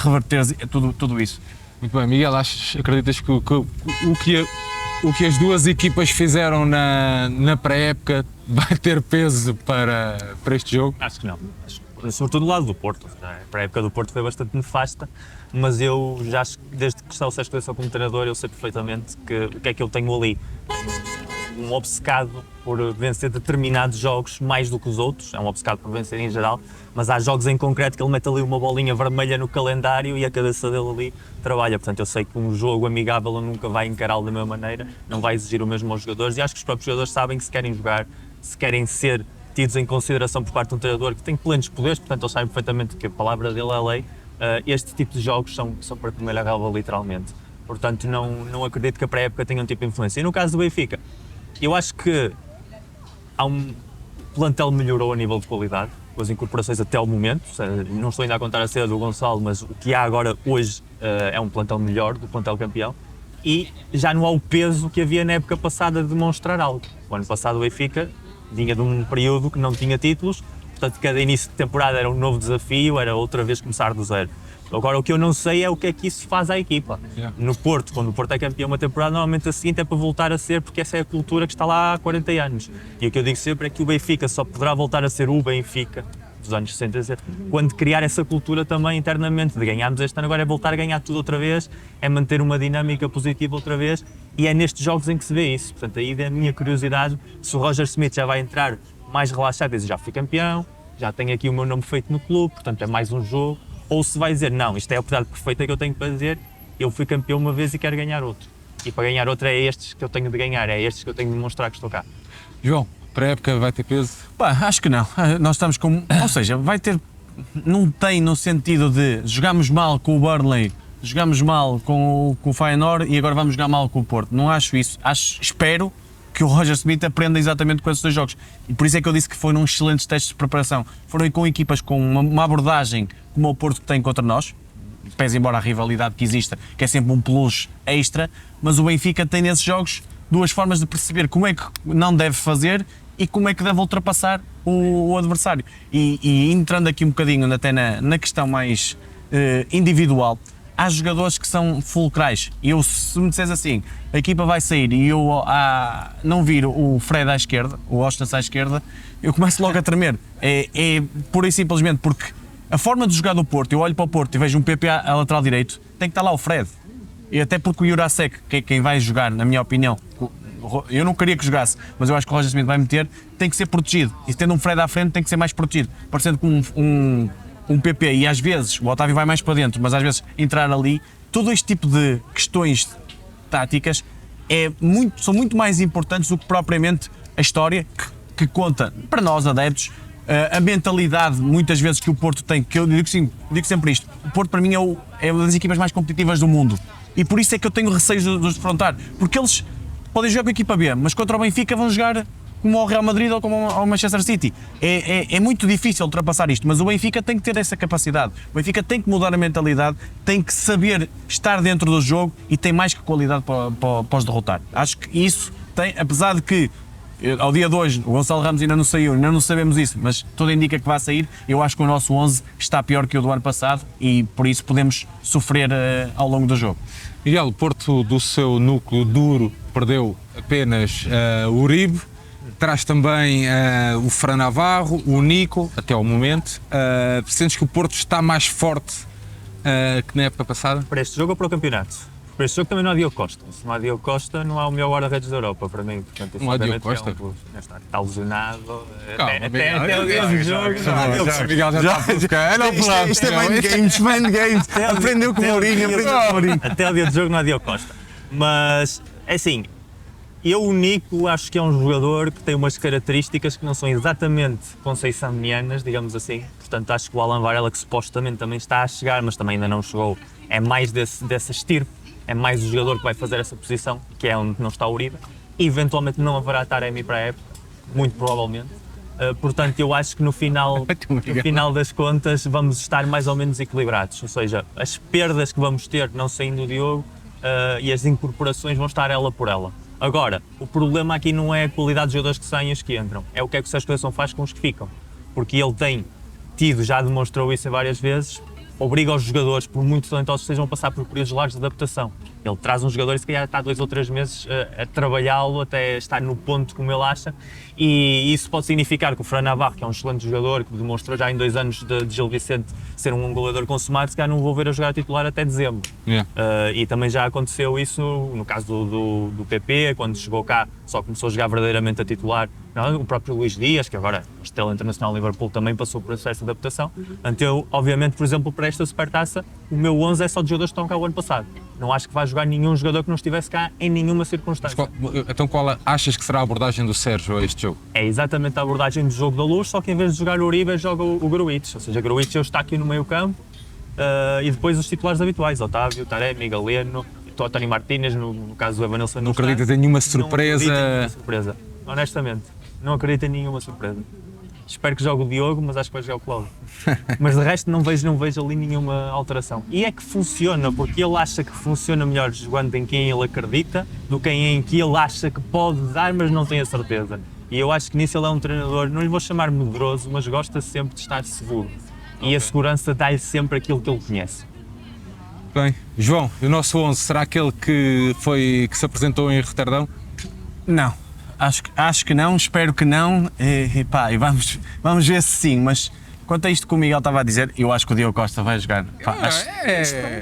S2: reverter tudo isso.
S1: Muito bem, Miguel, acreditas que o que as duas equipas fizeram na pré-época vai ter peso para este jogo?
S3: Acho que não. Sobretudo do lado do Porto. A pré-época do Porto foi bastante nefasta, mas eu já, desde que está o Sérgio Conceição como treinador, eu sei perfeitamente o que é que eu tenho ali. Um obcecado por vencer determinados jogos mais do que os outros, é um obcecado por vencer em geral, mas há jogos em concreto que ele mete ali uma bolinha vermelha no calendário e a cabeça dele ali trabalha. Portanto, eu sei que um jogo amigável ele nunca vai encará-lo da mesma maneira, não vai exigir o mesmo aos jogadores, e acho que os próprios jogadores sabem que se querem jogar, se querem ser tidos em consideração por parte de um treinador que tem plenos poderes, portanto eles sabem perfeitamente que a palavra dele é lei, este tipo de jogos são para comer a relva literalmente. Portanto, não acredito que a pré-época tenha um tipo de influência. E no caso do Benfica, eu acho que o plantel melhorou a nível de qualidade, com as incorporações até o momento, não estou ainda a contar a cena do Gonçalo, mas o que há agora hoje é um plantel melhor do plantel campeão, e já não há o peso que havia na época passada de demonstrar algo. O ano passado o Benfica vinha de um período que não tinha títulos, portanto cada início de temporada era um novo desafio, era outra vez começar do zero. Agora o que eu não sei é o que é que isso faz à equipa. No Porto, quando o Porto é campeão uma temporada, normalmente a seguinte é para voltar a ser, porque essa é a cultura que está lá há 40 anos. E o que eu digo sempre é que o Benfica só poderá voltar a ser o Benfica dos anos 60, quando criar essa cultura também internamente, de ganharmos este ano, agora é voltar a ganhar tudo outra vez, é manter uma dinâmica positiva outra vez, e é nestes jogos em que se vê isso. Portanto, aí da minha curiosidade, se o Roger Smith já vai entrar mais relaxado, diz, já fui campeão, já tenho aqui o meu nome feito no clube, portanto é mais um jogo, ou se vai dizer, não, isto é a oportunidade perfeita que eu tenho para dizer, eu fui campeão uma vez e quero ganhar outro. E para ganhar outro é estes que eu tenho de ganhar, é estes que eu tenho de demonstrar que estou cá.
S1: João, para a época vai ter peso?
S2: Acho que não. Nós estamos com... Ou seja, vai ter não tem no sentido de jogamos mal com o Burnley, jogamos mal com o Feyenoord e agora vamos jogar mal com o Porto. Não acho isso. Espero que o Roger Smith aprenda exatamente com esses dois jogos. E por isso é que eu disse que foram excelentes testes de preparação. Foram com equipas com uma abordagem como o Porto tem contra nós, pese embora a rivalidade que exista, que é sempre um plus extra, mas o Benfica tem nesses jogos duas formas de perceber como é que não deve fazer e como é que deve ultrapassar o adversário. E entrando aqui um bocadinho até na questão mais individual, há jogadores que são fulcrais. E eu, se me disseres assim, a equipa vai sair e eu não vir o Fred à esquerda, o Ostras à esquerda, eu começo logo a tremer. É pura e simplesmente porque a forma de jogar do Porto, eu olho para o Porto e vejo um PP a lateral direito, tem que estar lá o Fred. E até porque o Jurasek, que é quem vai jogar, na minha opinião, eu não queria que jogasse, mas eu acho que o Roger Smith vai meter, tem que ser protegido. E tendo um Fred à frente, tem que ser mais protegido. Parecendo com um PP, e às vezes o Otávio vai mais para dentro, mas às vezes entrar ali, todo este tipo de questões táticas são muito mais importantes do que propriamente a história que conta para nós adeptos, a mentalidade muitas vezes que o Porto tem, que eu digo sempre isto, o Porto para mim é uma das equipas mais competitivas do mundo e por isso é que eu tenho receio de os defrontar, porque eles podem jogar com a equipa B, mas contra o Benfica vão jogar como ao Real Madrid ou como ao Manchester City. É muito difícil ultrapassar isto, mas o Benfica tem que ter essa capacidade. O Benfica tem que mudar a mentalidade, tem que saber estar dentro do jogo e tem mais que qualidade para os derrotar. Acho que isso tem, apesar de que ao dia de hoje o Gonçalo Ramos ainda não saiu, ainda não sabemos isso, mas tudo indica que vai sair. Eu acho que o nosso 11 está pior que o do ano passado e por isso podemos sofrer ao longo do jogo.
S1: Miguel, o Porto do seu núcleo duro perdeu apenas o Uribe. Traz também o Fran Navarro, o Nico, até ao momento. Sentes que o Porto está mais forte que na época passada?
S3: Para este jogo ou para o campeonato? Para este jogo também não há Diogo Costa. Se não há Diogo Costa, não há o melhor guarda-redes da Europa, para mim. Portanto,
S1: não há Diogo Costa?
S3: Está lesionado.
S1: Até o dia do jogo.
S2: Miguel já está a buscar. Isto é mind games. Aprendeu com o Mourinho,
S3: Até o dia do jogo não há Diogo Costa. Mas, é assim, o Nico acho que é um jogador que tem umas características que não são exatamente conceiçanianas, digamos assim. Portanto, acho que o Alan Varela, que supostamente também está a chegar, mas também ainda não chegou, é mais dessa estirpe, é mais o jogador que vai fazer essa posição, que é onde não está o Uribe. Eventualmente não haverá Taremi para a época, muito provavelmente. Portanto, eu acho que no final das contas vamos estar mais ou menos equilibrados. Ou seja, as perdas que vamos ter não saindo do Diogo e as incorporações vão estar ela por ela. Agora, o problema aqui não é a qualidade dos jogadores que saem e os que entram, é o que é que o Sérgio Conceição faz com os que ficam. Porque ele tem tido, já demonstrou isso várias vezes, obriga os jogadores, por muito talentosos que sejam, a passar por períodos largos de adaptação. Ele traz um jogador e se calhar está 2 ou 3 meses a trabalhá-lo até estar no ponto como ele acha, e isso pode significar que o Fran Navarro, que é um excelente jogador, que demonstrou já em 2 anos de Gil Vicente ser um goleador consumado, se calhar não vou ver a jogar titular até dezembro. E também já aconteceu isso no caso do PP, quando chegou cá só começou a jogar verdadeiramente a titular. O próprio Luís Dias, que agora é estrela internacional do Liverpool, também passou por esse processo de adaptação. Então, obviamente, por exemplo, para esta Supertaça, o meu 11 é só de jogadores que estão cá o ano passado. Não acho que vai jogar nenhum jogador que não estivesse cá em nenhuma circunstância.
S1: Então qual achas que será a abordagem do Sérgio a este jogo?
S3: É exatamente a abordagem do jogo da Luz, só que em vez de jogar o Uribe, joga o Gruitch. Ou seja, o Gruitch está aqui no meio campo e depois os titulares habituais, Otávio, Taremi, Galeno, Tony Martínez, no caso do Evanilson.
S1: Não acreditas em nenhuma surpresa?
S3: Não acredito em nenhuma surpresa, honestamente. Não acredito em nenhuma surpresa. Espero que jogue o Diogo, mas acho que vai jogar o Cláudio. Mas de resto não vejo ali nenhuma alteração. E é que funciona, porque ele acha que funciona melhor jogando em quem ele acredita do que em que ele acha que pode dar, mas não tem a certeza. E eu acho que nisso ele é um treinador, não lhe vou chamar medroso, mas gosta sempre de estar seguro. E a segurança dá-lhe sempre aquilo que ele conhece.
S1: Bem, João, o nosso 11 será aquele que se apresentou em Roterdão?
S2: Não. Acho que não, espero que não, e vamos ver se sim, mas quanto a isto que o Miguel estava a dizer, eu acho que o Diogo Costa vai jogar.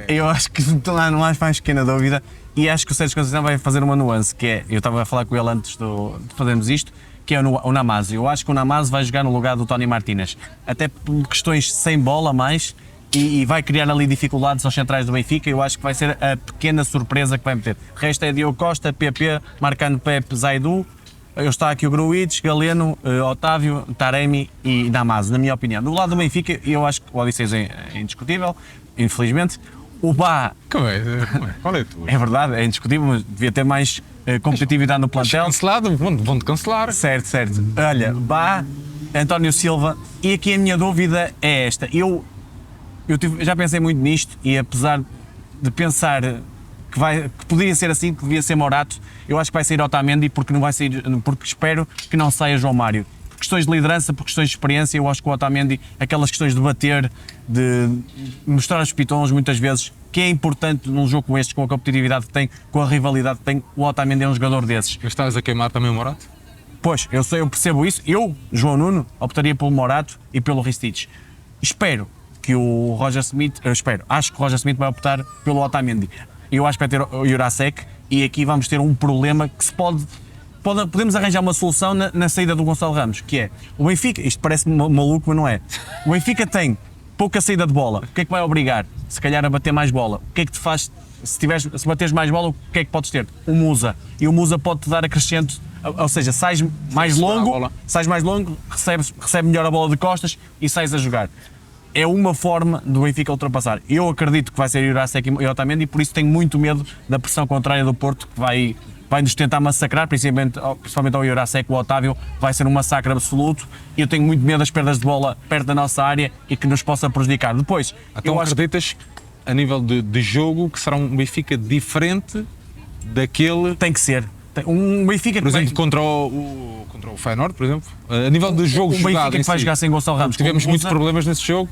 S2: Eu acho que não há mais pequena dúvida, e acho que o Sérgio Conceição vai fazer uma nuance, que é, eu estava a falar com ele antes de fazermos isto, que é o Namazi. Eu acho que o Namazi vai jogar no lugar do Tony Martínez, até por questões sem bola mais, e vai criar ali dificuldades aos centrais do Benfica. Eu acho que vai ser a pequena surpresa que vai meter. O resto é Diogo Costa, PP, Marcano, Pepe, Zaidu. eu está aqui o Gruitch, Galeno, Otávio, Taremi e Damaso, na minha opinião. Do lado do Benfica, eu acho que o Odisseus é indiscutível, infelizmente. O Bá,
S1: Como é? Qual é a tua?
S2: é verdade, é indiscutível, mas devia ter mais competitividade no plantel.
S1: Cancelado? Vão-te cancelar.
S2: Certo. Olha, Bá, António Silva, e aqui a minha dúvida é esta. Já pensei muito nisto e apesar de pensar que poderia ser assim, que devia ser Morato, eu acho que vai sair Otamendi porque espero que não saia João Mário. Por questões de liderança, por questões de experiência, eu acho que o Otamendi, aquelas questões de bater, de mostrar os pitons muitas vezes, que é importante num jogo como este, com a competitividade que tem, com a rivalidade que tem, o Otamendi é um jogador desses.
S1: Mas estás a queimar também o Morato?
S2: Pois, eu percebo isso. Eu, João Nuno, optaria pelo Morato e pelo Ristich. Espero que o Roger Smith, acho que o Roger Smith vai optar pelo Otamendi. Eu acho que vai ter o Jurasek e aqui vamos ter um problema que podemos arranjar uma solução na saída do Gonçalo Ramos, que é, o Benfica, isto parece maluco, mas não é. O Benfica tem pouca saída de bola. O que é que vai obrigar? Se calhar a bater mais bola. O que é que te faz, se bateres mais bola, o que é que podes ter? O Musa. E o Musa pode-te dar acrescento, ou seja, sais mais longo, recebe melhor a bola de costas e sais a jogar. É uma forma do Benfica ultrapassar. Eu acredito que vai ser Jurasek e Otamendi e por isso tenho muito medo da pressão contrária do Porto, que vai-nos tentar massacrar, principalmente ao Jurasek, o Otávio, vai ser um massacre absoluto e eu tenho muito medo das perdas de bola perto da nossa área e que nos possa prejudicar. Depois,
S1: então acreditas, a nível de jogo, que será um Benfica diferente daquele...
S2: Tem que ser. Um Benfica
S1: por exemplo, contra o Feyenoord, por exemplo, a nível de jogo jogado.
S2: O Benfica que vai jogar sem Gonçalo Ramos.
S1: Tivemos muitos problemas nesse jogo.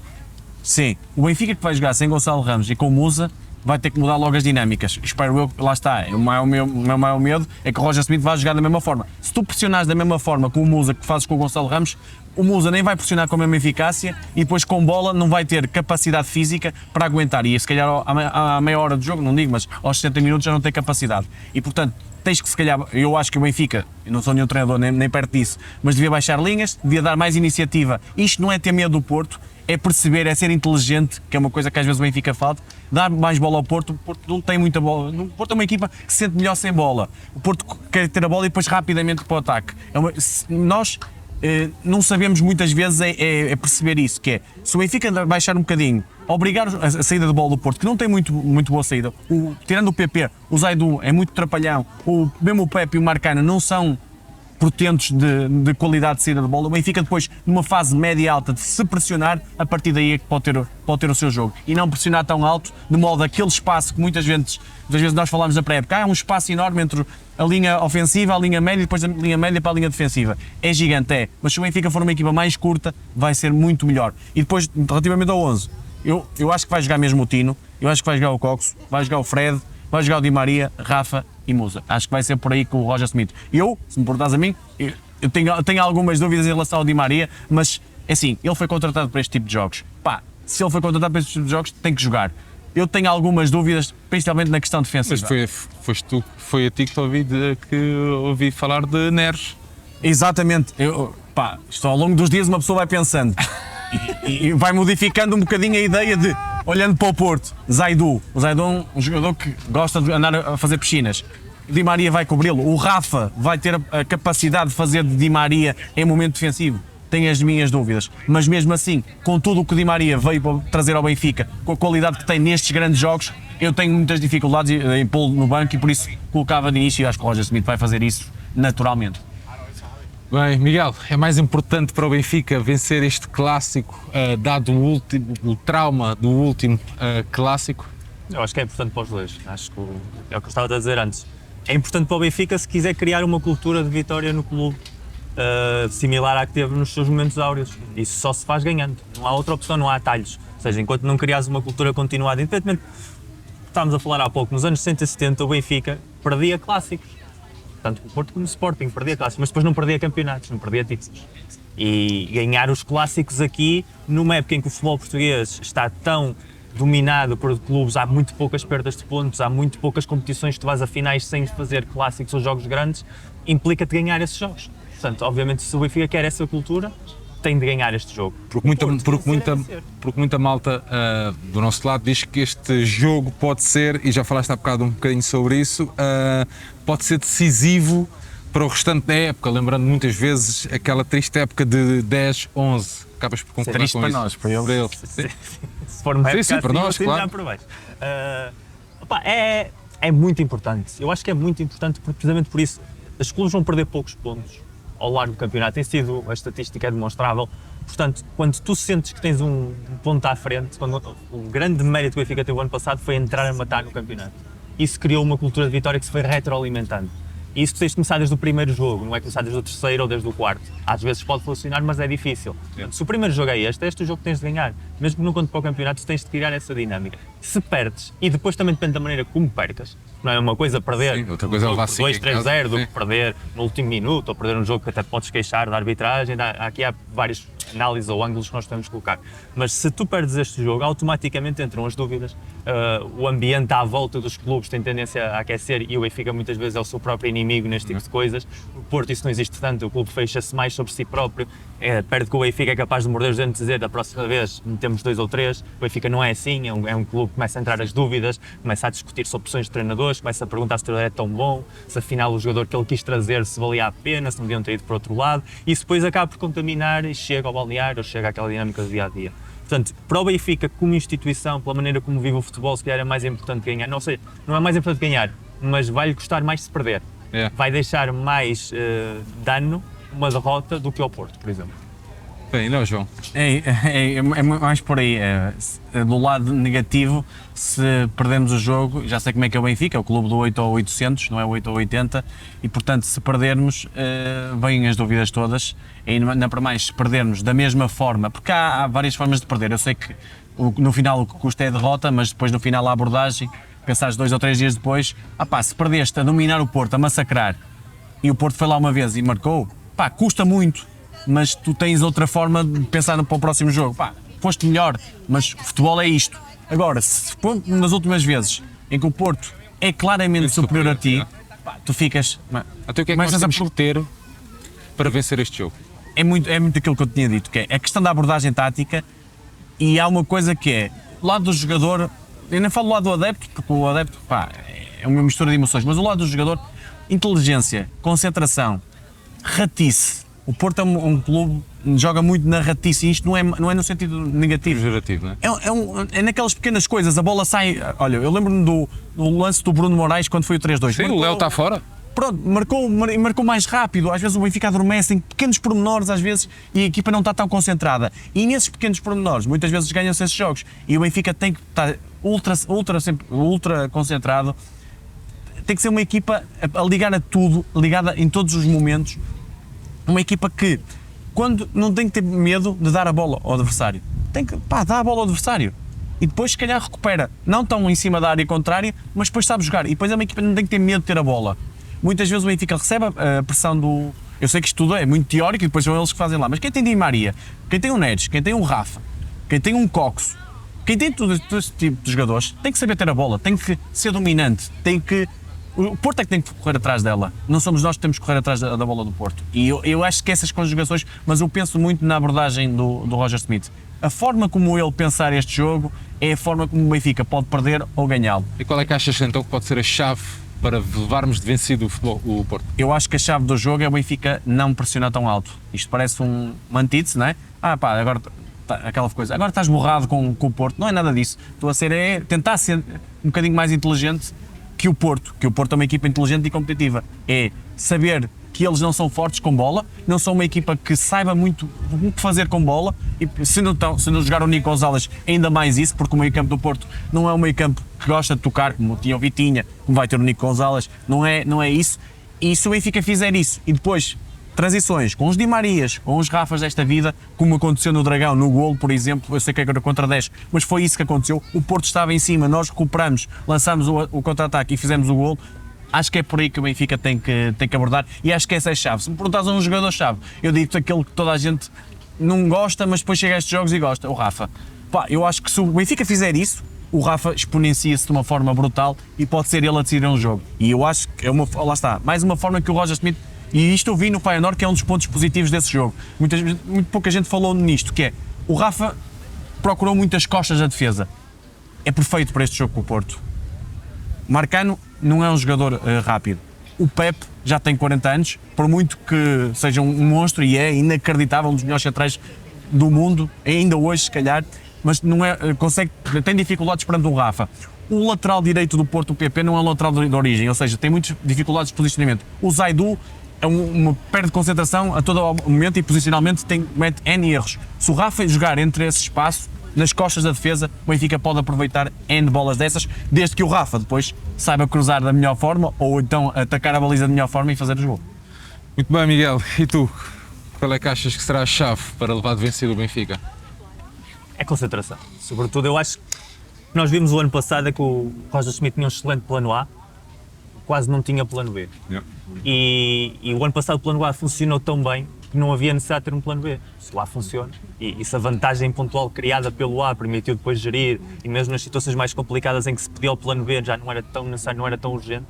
S2: Sim, o Benfica que vai jogar sem Gonçalo Ramos e com o Musa vai ter que mudar logo as dinâmicas. Espero eu, lá está, o meu maior medo é que o Roger Smith vá jogar da mesma forma. Se tu pressionares da mesma forma com o Musa que fazes com o Gonçalo Ramos, o Musa nem vai pressionar com a mesma eficácia e depois com bola não vai ter capacidade física para aguentar. E se calhar à meia hora de jogo, não digo, mas aos 60 minutos já não tem capacidade. E portanto, tens que se calhar, eu acho que o Benfica, eu não sou nenhum treinador nem perto disso, mas devia baixar linhas, devia dar mais iniciativa. Isto não é ter medo do Porto, é perceber, é ser inteligente, que é uma coisa que às vezes o Benfica falta, dar mais bola ao Porto. O Porto não tem muita bola, o Porto é uma equipa que se sente melhor sem bola. O Porto quer ter a bola e depois rapidamente para o ataque. Nós não sabemos muitas vezes é perceber isso, que é, se o Benfica baixar um bocadinho, obrigar a saída de bola do Porto, que não tem muito boa saída, tirando o PP, o Zaidu é muito trapalhão, mesmo o Pepe e o Marcano não são portentos de qualidade de saída de bola, o Benfica depois, numa fase média e alta, de se pressionar, a partir daí é que pode ter o seu jogo. E não pressionar tão alto, de modo aquele espaço que muitas vezes nós falamos na pré-época, há um espaço enorme entre a linha ofensiva, a linha média e depois a linha média para a linha defensiva. É gigante, mas se o Benfica for uma equipa mais curta, vai ser muito melhor. E depois, relativamente ao 11, eu acho que vai jogar mesmo o Tino, eu acho que vai jogar o Coxo, vai jogar o Fred, vai jogar o Di Maria, Rafa e Musa. Acho que vai ser por aí com o Roger Smith. Se me perguntares a mim, eu tenho algumas dúvidas em relação ao Di Maria, mas é assim, ele foi contratado para este tipo de jogos. Se ele foi contratado para este tipo de jogos, tem que jogar. Eu tenho algumas dúvidas, principalmente na questão defensiva.
S1: Mas foi a ti que ouvi falar de Neres.
S2: Exatamente. Isto ao longo dos dias uma pessoa vai pensando e vai modificando um bocadinho a ideia de, olhando para o Porto, Zaidu. O Zaidu é um jogador que gosta de andar a fazer piscinas. Di Maria vai cobri-lo. O Rafa vai ter a capacidade de fazer de Di Maria em momento defensivo. Tenho as minhas dúvidas. Mas mesmo assim, com tudo o que o Di Maria veio trazer ao Benfica, com a qualidade que tem nestes grandes jogos, eu tenho muitas dificuldades em pô-lo no banco e por isso colocava de início e acho que o Roger Smith vai fazer isso naturalmente.
S1: Bem, Miguel, é mais importante para o Benfica vencer este clássico, dado o trauma do último clássico?
S3: Eu acho que é importante para os dois. Acho que é o que eu estava a dizer antes. É importante para o Benfica se quiser criar uma cultura de vitória no clube similar à que teve nos seus momentos áureos. Isso só se faz ganhando. Não há outra opção, não há atalhos. Ou seja, enquanto não criares uma cultura continuada, independentemente, estávamos a falar há pouco, nos anos 60 e 70 o Benfica perdia clássicos. Tanto o Porto como o Sporting perdia clássicos, mas depois não perdia campeonatos, não perdia títulos. E ganhar os clássicos aqui, numa época em que o futebol português está tão dominado por clubes, há muito poucas perdas de pontos, há muito poucas competições que tu vais a finais sem fazer clássicos ou jogos grandes, implica-te ganhar esses jogos. Portanto, obviamente, se o Benfica quer essa cultura, tem de ganhar este jogo.
S1: Porque muita malta do nosso lado diz que este jogo pode ser, e já falaste há bocado um bocadinho sobre isso, pode ser decisivo para o restante da época, lembrando muitas vezes aquela triste época de 10, 11. Acabas por concordar
S2: Triste
S1: com
S2: para
S1: isso.
S2: nós, para eles.
S1: Para ele.
S3: Se for uma
S1: Sim,
S3: época
S1: sim, para
S3: assim,
S1: nós,
S3: assim,
S1: claro.
S3: já por baixo. Opa, é muito importante. Eu acho que é muito importante precisamente por isso. Os clubes vão perder poucos pontos ao largo do campeonato. A estatística é demonstrável. Portanto, quando tu sentes que tens um ponto à frente, quando o grande mérito que o Benfica teve o ano passado foi entrar a matar no campeonato. Isso criou uma cultura de vitória que se foi retroalimentando. E isso tens de começar desde o primeiro jogo, não é começar desde o terceiro ou desde o quarto. Às vezes pode funcionar, mas é difícil. Se o primeiro jogo é este o jogo que tens de ganhar. Mesmo que não conte para o campeonato, tu tens de criar essa dinâmica. Se perdes, e depois também depende da maneira como percas, não é uma coisa perder
S1: Sim, outra coisa é levar
S3: 2-3-0 do
S1: sim.
S3: que perder no último minuto, ou perder um jogo que até podes queixar da arbitragem. Aqui há várias análises ou ângulos que nós podemos colocar. Mas se tu perdes este jogo, automaticamente entram as dúvidas. O ambiente à volta dos clubes tem tendência a aquecer e o Benfica muitas vezes é o seu próprio inimigo neste tipo de coisas. O Porto isso não existe tanto, o clube fecha-se mais sobre si próprio, perde que o Benfica é capaz de morder os dentes e dizer da próxima vez metemos 2 ou 3. O Benfica não é assim, é um clube que começa a entrar as dúvidas, começa a discutir sobre opções de treinadores, começa a perguntar se o treinador é tão bom, se afinal o jogador que ele quis trazer se valia a pena, se não deviam ter ido para o outro lado, e isso depois acaba por contaminar e chega ao balneário, ou chega àquela dinâmica do dia-a-dia. Portanto, para o Benfica como instituição, pela maneira como vive o futebol, se calhar é mais importante ganhar, não sei, não é mais importante ganhar, mas vai-lhe custar mais se perder. Vai deixar mais dano uma derrota do que ao Porto, por exemplo.
S1: Bem, não, João.
S2: É mais por aí. Do lado negativo, se perdemos o jogo, já sei como é que é o Benfica, é o clube do 8 ou 800, não é o 8 ou 80, e portanto, se perdermos, vêm as dúvidas todas, e ainda para mais, se perdermos da mesma forma, porque há várias formas de perder. Eu sei que no final o que custa é a derrota, mas depois no final a abordagem, pensares 2 ou 3 dias depois, se perdeste a dominar o Porto, a massacrar, e o Porto foi lá uma vez e marcou, custa muito. Mas tu tens outra forma de pensar para o próximo jogo. Foste melhor, mas o futebol é isto. Agora, se nas últimas vezes em que o Porto é claramente superior a ti, tu ficas...
S1: Até o que é que nós temos que ter para vencer este jogo?
S2: É muito aquilo que eu tinha dito, que é a questão da abordagem tática, e há uma coisa que é, o lado do jogador, eu nem falo do lado do adepto, porque o adepto é uma mistura de emoções, mas o lado do jogador, inteligência, concentração, ratice. O Porto é um clube que joga muito na ratice, e isto não é no sentido negativo.
S1: Pejorativo, não é?
S2: É naquelas pequenas coisas, a bola sai... Olha, eu lembro-me do lance do Bruno Moraes quando foi o 3-2.
S1: Sim, o Léo está fora.
S2: Pronto, marcou mais rápido, às vezes o Benfica adormece em pequenos pormenores, às vezes, e a equipa não está tão concentrada. E nesses pequenos pormenores, muitas vezes ganham-se esses jogos. E o Benfica tem que estar ultra concentrado, tem que ser uma equipa a ligar a tudo, ligada em todos os momentos. Uma equipa que, quando não tem que ter medo de dar a bola ao adversário, tem que dar a bola ao adversário e depois se calhar recupera, não tão em cima da área contrária, mas depois sabe jogar, e depois é uma equipa que não tem que ter medo de ter a bola. Muitas vezes o Benfica recebe a pressão do... Eu sei que isto tudo é muito teórico e depois são eles que fazem lá, mas quem tem Di Maria, quem tem o Neres, quem tem o Rafa, quem tem um Coxo, quem tem todo este tipo de jogadores, tem que saber ter a bola, tem que ser dominante, tem que... O Porto é que tem que correr atrás dela, não somos nós que temos que correr atrás da bola do Porto. E eu acho que essas conjugações, mas eu penso muito na abordagem do Roger Schmidt. A forma como ele pensar este jogo é a forma como o Benfica pode perder ou ganhá-lo.
S1: E qual é que achas então que pode ser a chave para levarmos de vencido o Porto?
S2: Eu acho que a chave do jogo é o Benfica não pressionar tão alto. Isto parece uma antítese, não é? Agora aquela coisa, agora estás borrado com o Porto. Não é nada disso. Estou a tentar ser um bocadinho mais inteligente que o Porto é uma equipa inteligente e competitiva. É saber que eles não são fortes com bola, não são uma equipa que saiba muito o que fazer com bola, e se não jogar o Nico Gonzalez, ainda mais isso, porque o meio campo do Porto não é um meio campo que gosta de tocar, como tinha o Vitinha, como vai ter o Nico Gonzalez, não é isso. E se o Benfica fizer isso, e depois transições com os Di Marias, com os Rafas desta vida, como aconteceu no Dragão, no golo, por exemplo, eu sei que é contra 10, mas foi isso que aconteceu. O Porto estava em cima, nós recuperamos, lançamos o contra-ataque e fizemos o golo. Acho que é por aí que o Benfica tem que abordar, e acho que essa é a chave. Se me perguntas a um jogador-chave, eu digo-te aquele que toda a gente não gosta, mas depois chega a estes jogos e gosta, o Rafa. Eu acho que se o Benfica fizer isso, o Rafa exponencia-se de uma forma brutal e pode ser ele a decidir um jogo. E eu acho que lá está, mais uma forma que o Roger Schmidt. E isto eu vi no Feyenoord, que é um dos pontos positivos desse jogo. Muito pouca gente falou nisto, que é, o Rafa procurou muitas costas da defesa. É perfeito para este jogo com o Porto. Marcano não é um jogador rápido. O Pep já tem 40 anos, por muito que seja um monstro, e é inacreditável, um dos melhores centrais do mundo, ainda hoje se calhar, mas não é, tem dificuldades perante o Rafa. O lateral direito do Porto, o PP, não é um lateral de origem, ou seja, tem muitas dificuldades de posicionamento. O Zaidu é uma perde de concentração a todo momento e posicionalmente comete N erros. Se o Rafa jogar entre esse espaço, nas costas da defesa, o Benfica pode aproveitar N bolas dessas, desde que o Rafa depois saiba cruzar da melhor forma ou então atacar a baliza da melhor forma e fazer o jogo.
S1: Muito bem, Miguel. E tu? Qual é que achas que será a chave para levar de vencido o Benfica?
S3: É concentração. Sobretudo, eu acho que nós vimos o ano passado que o Roger Schmidt tinha um excelente plano A, quase não tinha plano B.
S1: Yeah.
S3: E o ano passado o plano A funcionou tão bem que não havia necessidade de ter um plano B. Se o A funciona, e se a vantagem pontual criada pelo A permitiu depois gerir, e mesmo nas situações mais complicadas em que se pedia o plano B já não era tão necessário, não era tão urgente,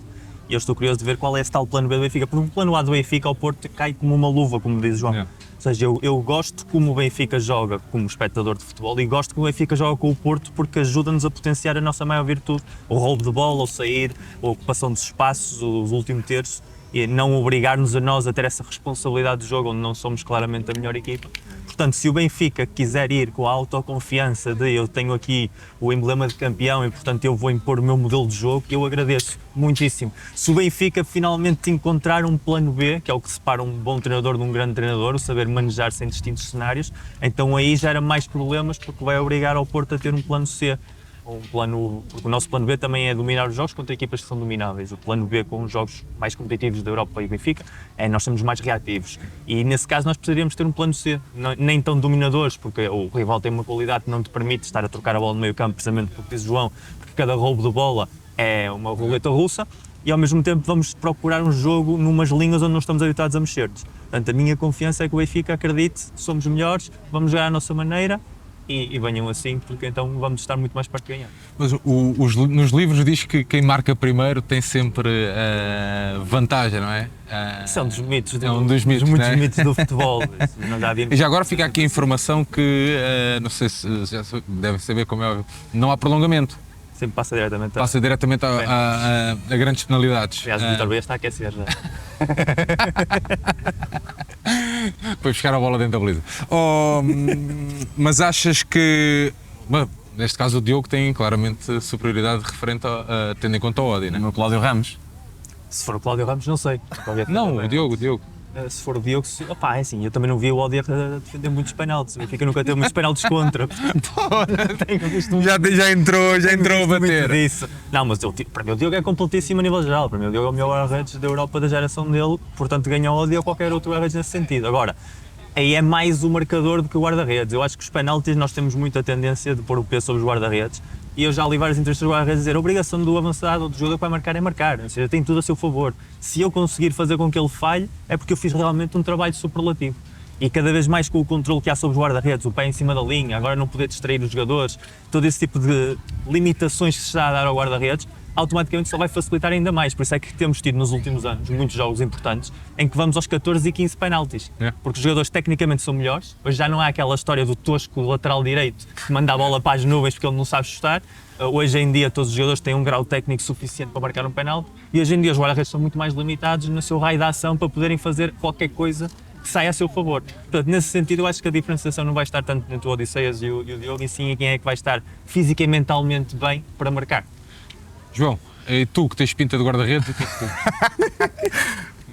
S3: e eu estou curioso de ver qual é esse tal plano B do Benfica, porque o plano A do Benfica ao Porto cai como uma luva, como diz João.
S1: Yeah.
S3: Ou seja, eu gosto como o Benfica joga como espectador de futebol e gosto como o Benfica joga com o Porto porque ajuda-nos a potenciar a nossa maior virtude, o roubo de bola, o sair, a ocupação dos espaços, os últimos terços, e não obrigar-nos a nós a ter essa responsabilidade do jogo onde não somos claramente a melhor equipa. Portanto, se o Benfica quiser ir com a autoconfiança de eu tenho aqui o emblema de campeão e portanto eu vou impor o meu modelo de jogo, eu agradeço muitíssimo. Se o Benfica finalmente encontrar um plano B, que é o que separa um bom treinador de um grande treinador, o saber manejar-se em distintos cenários, então aí gera mais problemas porque vai obrigar ao Porto a ter um plano C. Porque o nosso plano B também é dominar os jogos contra equipas que são domináveis. O plano B com os jogos mais competitivos da Europa e Benfica é nós somos mais reativos. E nesse caso nós precisaríamos ter um plano C, nem tão dominadores, porque o rival tem uma qualidade que não te permite estar a trocar a bola no meio campo, precisamente porque diz João, porque cada roubo de bola é uma roleta russa, e ao mesmo tempo vamos procurar um jogo numas linhas onde não estamos habituados a mexer-nos. Portanto, a minha confiança é que o Benfica acredite, somos melhores, vamos jogar à nossa maneira, e venham assim, porque então vamos estar muito mais perto de ganhar.
S1: Mas nos livros diz que quem marca primeiro tem sempre vantagem, não é?
S3: Isso é um dos mitos,
S1: dos mitos,
S3: muitos
S1: né?
S3: mitos do futebol. Não já
S1: E já agora fica aqui a informação que, não sei se já devem saber como é óbvio, não há prolongamento.
S3: Sempre passa diretamente
S1: Passa diretamente a grandes penalidades.
S3: Aliás, o Vitor B está a aquecer já.
S1: Foi buscar a bola dentro da baliza. Mas achas que, bom, neste caso o Diogo tem claramente superioridade referente tendo em conta o Odi,
S2: O
S1: né?
S2: meu Cláudio Ramos.
S3: Se for o Cláudio Ramos, não sei.
S1: Não, o Diogo.
S3: Se for o Diogo, opá, é assim, eu também não vi o Odi a defender muitos penaltis. O Benfica nunca teve muitos penaltis contra. Tenho visto
S1: Já entrou a bater.
S3: disso. Não, mas para mim o Diogo é completíssimo a nível geral. Para mim o Diogo é o melhor guarda-redes da Europa da geração dele, portanto ganha o Odi ou qualquer outro guarda-redes nesse sentido. Agora, aí é mais o marcador do que o guarda-redes. Eu acho que os penaltis nós temos muita tendência de pôr o peso sobre os guarda-redes. E eu já li várias entrevistas do guarda-redes dizer a obrigação do avançado ou do jogador que vai marcar é marcar, ou seja, tem tudo a seu favor. Se eu conseguir fazer com que ele falhe, é porque eu fiz realmente um trabalho superlativo. E cada vez mais com o controle que há sobre os guarda-redes, o pé em cima da linha, agora não poder distrair os jogadores, todo esse tipo de limitações que se está a dar ao guarda-redes, automaticamente só vai facilitar ainda mais. Por isso é que temos tido nos últimos anos muitos jogos importantes em que vamos aos 14 e 15 penaltis. Porque os jogadores tecnicamente são melhores. Hoje já não há aquela história do tosco do lateral direito que manda a bola para as nuvens porque ele não sabe chutar. Hoje em dia todos os jogadores têm um grau técnico suficiente para marcar um penalti e hoje em dia os guarda-redes são muito mais limitados no seu raio de ação para poderem fazer qualquer coisa que saia a seu favor. Portanto, nesse sentido, eu acho que a diferenciação não vai estar tanto entre o Odisseias e o Diogo, e sim em quem é que vai estar física e mentalmente bem para marcar.
S1: João, e tu que tens pinta de guarda-redes, o que é que tu...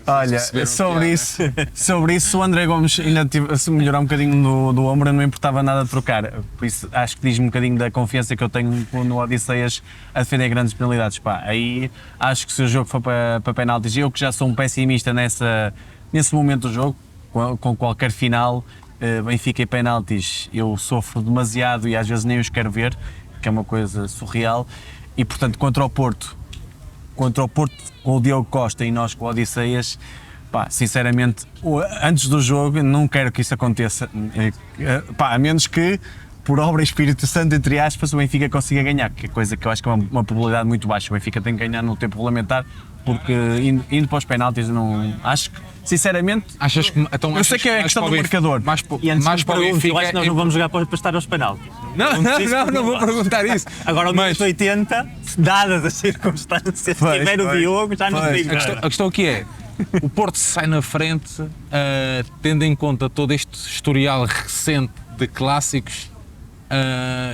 S2: Olha, sobre isso, o André Gomes ainda se melhorar um bocadinho do ombro, eu não me importava nada de trocar. Por isso, acho que diz-me um bocadinho da confiança que eu tenho no Odisseias a defender grandes penalidades. Pá, aí acho que se o jogo for para penaltis, eu que já sou um pessimista nesse momento do jogo, com qualquer final, Benfica e penaltis, eu sofro demasiado e às vezes nem os quero ver, que é uma coisa surreal. E portanto, contra o Porto, com o Diogo Costa e nós com o Odisseias, pá, sinceramente, antes do jogo não quero que isso aconteça, pá, a menos que por obra e Espírito Santo, entre aspas, o Benfica consiga ganhar, que é coisa que eu acho que é uma probabilidade muito baixa. O Benfica tem que ganhar no tempo regulamentar, porque indo para os penaltis, não acho que, sinceramente,
S1: Achas que, então,
S2: eu sei que é a questão do marcador.
S1: Mais,
S3: E antes
S1: mais
S3: de
S1: para o
S3: pergunto, eu
S1: Benfica.
S3: acho que nós não vamos jogar para estar aos penaltis.
S1: Não vou perguntar isso.
S3: Agora, ao
S1: Mas
S3: minuto 80, dadas as circunstâncias, se tiver o Diogo, já não digo nada.
S1: a questão aqui é, o Porto sai na frente, tendo em conta todo este historial recente de clássicos,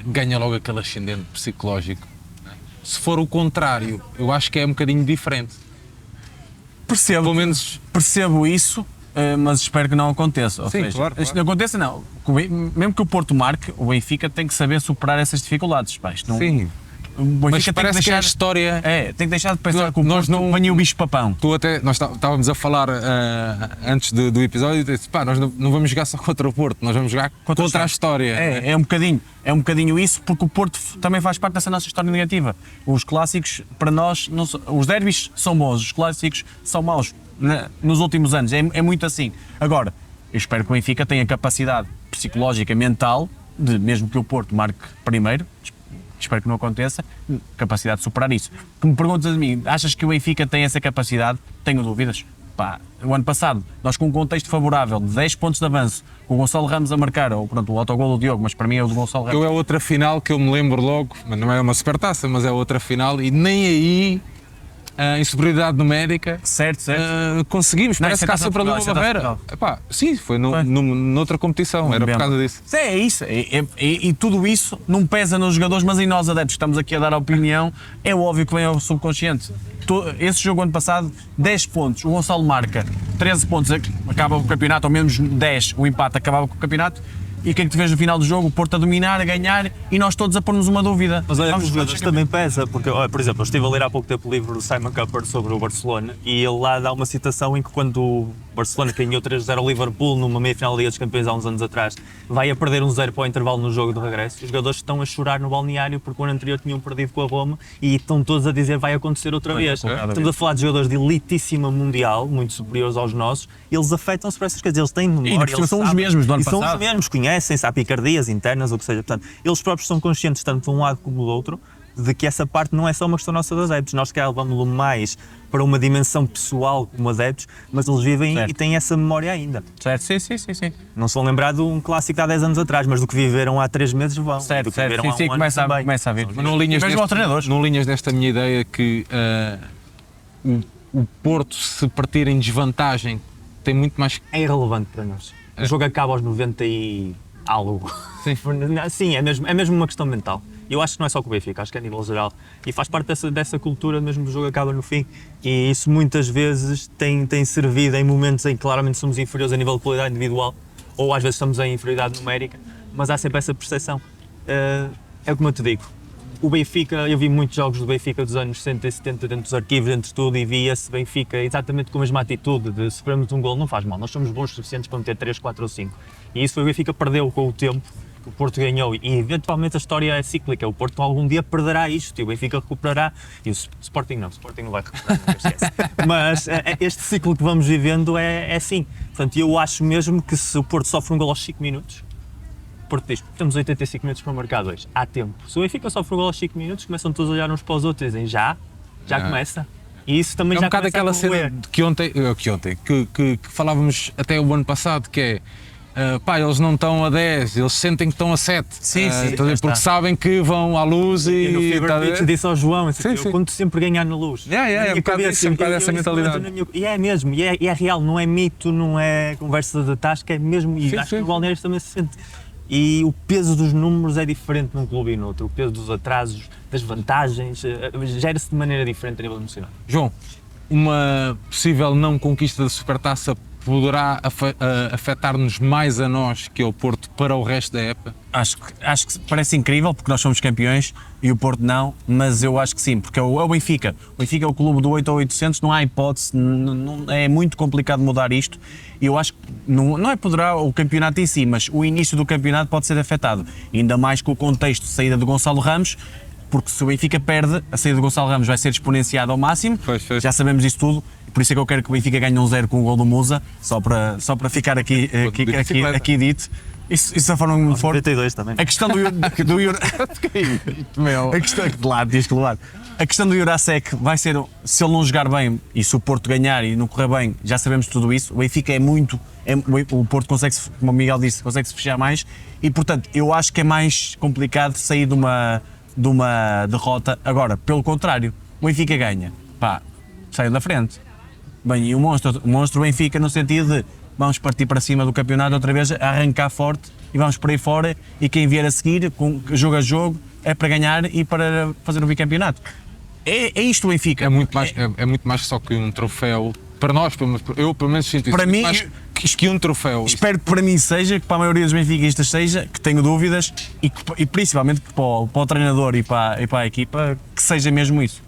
S1: ganha logo aquele ascendente psicológico. Se for o contrário, eu acho que é um bocadinho diferente. Pelo menos
S2: Percebo isso, mas espero que não aconteça. Ou
S1: Sim,
S2: seja,
S1: claro.
S2: isto não aconteça, não. Mesmo que o Porto marque, o Benfica tem que saber superar essas dificuldades. Pá, isto não,
S1: sim.
S2: O Benfica
S1: Mas
S2: tem
S1: parece que a história.
S2: tem que deixar de pensar que o
S1: Nós
S2: Porto
S1: não-
S2: venha o bicho-papão.
S1: Nós estávamos a falar antes do episódio e disse, pá, nós não vamos jogar só contra o Porto, nós vamos jogar contra a história.
S2: É um bocadinho isso, porque o Porto também faz parte dessa nossa história negativa. Os clássicos, para nós, os derbys são bons, os clássicos são maus nos últimos anos, é muito assim. Agora, eu espero que o Benfica tenha capacidade psicológica, mental, de mesmo que o Porto marque primeiro, espero que não aconteça, capacidade de superar isso. Que me perguntas a mim, achas que o Benfica tem essa capacidade? Tenho dúvidas. Pá, o ano passado, nós com um contexto favorável de 10 pontos de avanço, com o Gonçalo Ramos a marcar, ou pronto, o autogol do Diogo, mas para mim é o do Gonçalo Ramos.
S1: É outra final que eu me lembro logo, mas não é uma supertaça, mas é outra final e nem aí, em superioridade numérica,
S2: Certo.
S1: conseguimos.
S2: Não,
S1: Parece
S2: isso é
S1: que há
S2: Taça de
S1: sempre ali uma
S2: Portugal, isso é
S1: barreira.
S2: Taça
S1: Epá, sim, foi
S2: Foi.
S1: noutra competição, era por causa disso.
S2: É isso, e tudo isso não pesa nos jogadores, mas em nós adeptos que estamos aqui a dar a opinião, é óbvio que vem ao subconsciente. Esse jogo ano passado, 10 pontos, o Gonçalo marca 13 pontos, acaba o campeonato, ou menos 10, o empate acabava com o campeonato, e o que é que tu vês no final do jogo? O Porto a dominar, a ganhar, e nós todos a pôr-nos uma dúvida.
S3: Mas olha,
S2: Vamos
S3: os jogadores
S2: jogar
S3: também pesa, porque, olha, por exemplo, eu estive a ler há pouco tempo o livro do Simon Cooper sobre o Barcelona e ele lá dá uma citação em que quando o Barcelona ganhou 3-0 ao Liverpool numa meia-final da Liga dos Campeões há uns anos atrás, vai a perder 1-0 para o intervalo no jogo de regresso, os jogadores estão a chorar no balneário porque o ano anterior tinham perdido com a Roma e estão todos a dizer vai acontecer outra vez. Estamos a falar de jogadores de elitíssima mundial, muito superiores aos nossos, eles afetam-se por essas coisas, eles têm memória,
S2: por cima
S3: eles
S2: são os
S3: sabem,
S2: mesmos do ano
S3: e são
S2: passado.
S3: os mesmos, conhecem-se, há picardias internas, ou o que seja, portanto, eles próprios são conscientes, tanto de um lado como do outro, de que essa parte não é só uma questão nossa dos adeptos, nós quer levamos-lo mais para uma dimensão pessoal como adeptos, mas eles vivem
S2: Certo.
S3: e têm essa memória ainda.
S2: Certo, sim.
S3: Não se vão lembrar de um clássico de há 10 anos atrás, mas do que viveram há 3 meses vão.
S2: Certo,
S3: do que viveram há um
S2: sim,
S3: ano
S2: começa
S3: também.
S2: a vir.
S1: Mas não linhas,
S2: Mesmo aos treinadores.
S1: não linhas desta minha ideia que o Porto, se partir em desvantagem, tem muito mais.
S3: É irrelevante para nós. O jogo acaba aos 90 e algo.
S1: Sim.
S3: Sim, é mesmo uma questão mental. Eu acho que não é só com o Benfica, acho que é a nível geral. E faz parte dessa cultura mesmo do jogo acaba no fim. E isso muitas vezes tem servido em momentos em que claramente somos inferiores a nível de qualidade individual, ou às vezes estamos em inferioridade numérica, mas há sempre essa percepção. É como eu te digo, o Benfica, eu vi muitos jogos do Benfica dos anos 60 e 70 dentro dos arquivos, dentro de tudo, e vi esse Benfica exatamente com a mesma atitude de sofrermos um gol, não faz mal, nós somos bons o suficientes para meter 3, 4 ou 5. E isso foi o Benfica perdeu com o tempo, o Porto ganhou, e eventualmente a história é cíclica, o Porto algum dia perderá isto, e o Benfica recuperará, e o Sporting não vai recuperar, nunca esquece. Mas este ciclo que vamos vivendo é assim. Portanto, eu acho mesmo que se o Porto sofre um gol aos 5 minutos, o Porto diz, temos 85 minutos para marcar 2, há tempo. Se o Benfica sofre um gol aos 5 minutos, começam todos a olhar uns para os outros e dizem, já começa. E isso também
S1: É um
S3: já
S1: bocado
S3: começa
S1: aquela
S3: a
S1: cena
S3: corroer.
S1: que falávamos até o ano passado, que é pá, eles não estão a 10, eles sentem que estão a 7.
S2: Sim,
S1: Porque sabem que vão à luz
S3: E no
S1: e.
S3: Fever
S1: tá a
S3: Pitch
S1: ver?
S3: disse ao João, assim,
S1: Sim,
S3: eu
S1: sim.
S3: conto sempre ganhar na luz.
S1: É um bocado isso, é um bocado essa mentalidade.
S3: E é mesmo, e é real, não é mito, não é conversa de tasca, é mesmo, e
S1: Sim,
S3: acho
S1: sim.
S3: que o Balneário também se sente. E o peso dos números é diferente num clube e noutro, o peso dos atrasos, das vantagens, gera-se de maneira diferente a nível emocional.
S1: João, uma possível não conquista da Supertaça poderá afetar-nos mais a nós que ao Porto para o resto da época?
S2: Acho que parece incrível, porque nós somos campeões e o Porto não, mas eu acho que sim, porque é o Benfica. O Benfica é o clube do 8 ou 800, não há hipótese, é muito complicado mudar isto. E eu acho que não é poderá o campeonato em si, mas o início do campeonato pode ser afetado, ainda mais com o contexto de saída do Gonçalo Ramos, porque se o Benfica perde, a saída do Gonçalo Ramos vai ser exponenciada ao máximo,
S1: Pois.
S2: já sabemos isso tudo, por isso é que eu quero que o Benfica ganhe 1-0 com o gol do Musa, só para ficar aqui dito. Isso da forma como for.
S3: 92 também.
S2: A questão do Euro...
S1: Meu.
S2: A questão de lado, diz que levar. A questão do Jurasek vai ser, se ele não jogar bem e se o Porto ganhar e não correr bem, já sabemos tudo isso. O Benfica o Porto consegue, como o Miguel disse, consegue-se fechar mais e, portanto, eu acho que é mais complicado sair de uma derrota. Agora, pelo contrário, o Benfica ganha, pá, saiu da frente. Bem, e o monstro Benfica no sentido de vamos partir para cima do campeonato outra vez, arrancar forte e vamos por aí fora e quem vier a seguir, jogo a jogo, é para ganhar e para fazer o bicampeonato. É isto o Benfica.
S1: É muito mais só que um troféu. Para nós, eu pelo menos sinto isso.
S2: Para mim,
S1: mais que um troféu.
S2: Espero que para mim seja, que para a maioria dos benfiquistas seja, que tenho dúvidas e principalmente que para o treinador e para a equipa, que seja mesmo isso.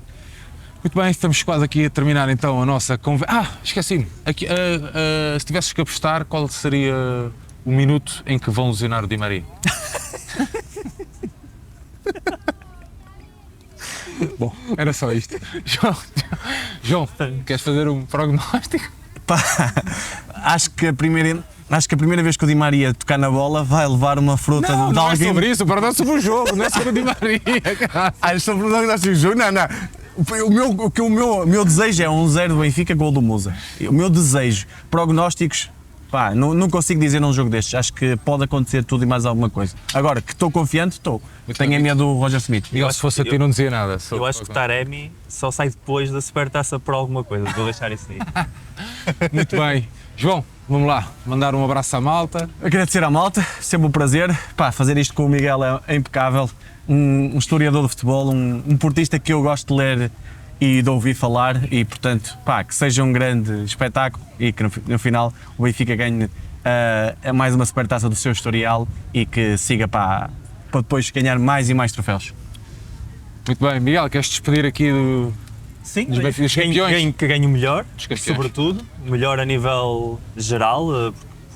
S1: Muito bem, estamos quase aqui a terminar então a nossa conversa. Esqueci-me. Se tivesses que apostar, qual seria o minuto em que vão lesionar o Di Maria? Bom, era só isto. João, queres fazer um prognóstico?
S2: Pá, acho que a primeira vez que o Di Maria tocar na bola vai levar uma fruta de
S1: Não
S2: alguém.
S1: é sobre isso, o sobre o jogo, não é sobre o Di Maria.
S2: Sobre o prognóstico do jogo? Não. O meu desejo é 1-0 do Benfica, gol do Musa. O meu desejo. Prognósticos, pá, não consigo dizer num jogo destes. Acho que pode acontecer tudo e mais alguma coisa. Agora, que estou confiante, estou. Tenho medo do Roger Smith.
S1: Miguel, se fosse a ti, não dizia nada.
S3: Eu acho que o Taremi só sai depois da Supertaça por alguma coisa. Vou deixar isso aí.
S1: Muito bem. João, vamos lá, mandar um abraço à malta.
S2: Agradecer à malta, sempre um prazer. Pá, fazer isto com o Miguel é impecável. Um historiador de futebol, um portista que eu gosto de ler e de ouvir falar e, portanto, pá, que seja um grande espetáculo e que no final o Benfica ganhe mais uma supertaça do seu historial e que siga para depois ganhar mais e mais troféus.
S1: Muito bem, Miguel, queres despedir aqui
S3: Sim,
S1: dos campeões?
S3: que ganhe o melhor,
S1: campeões.
S3: sobretudo, melhor a nível geral. O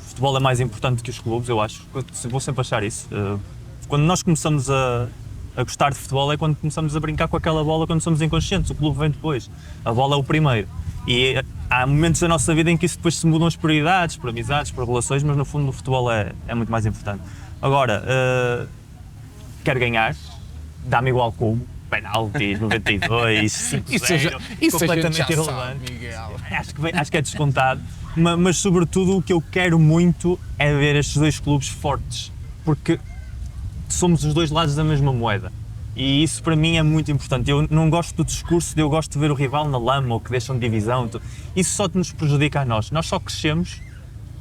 S3: futebol é mais importante que os clubes, eu acho. Eu vou sempre achar isso. Quando nós começamos a gostar de futebol é quando começamos a brincar com aquela bola quando somos inconscientes, o clube vem depois. A bola é o primeiro. E há momentos da nossa vida em que isso depois se mudam as prioridades, por amizades, por relações, mas no fundo o futebol é muito mais importante. Agora, quero ganhar, dá-me igual como. Penaltis, 92, 5-0, completamente irrelevante. Acho que é descontado, mas sobretudo o que eu quero muito é ver estes dois clubes fortes, porque somos os dois lados da mesma moeda e isso para mim é muito importante. Eu não gosto do discurso de eu gosto de ver o rival na lama ou que deixam de divisão, isso só nos prejudica a nós só crescemos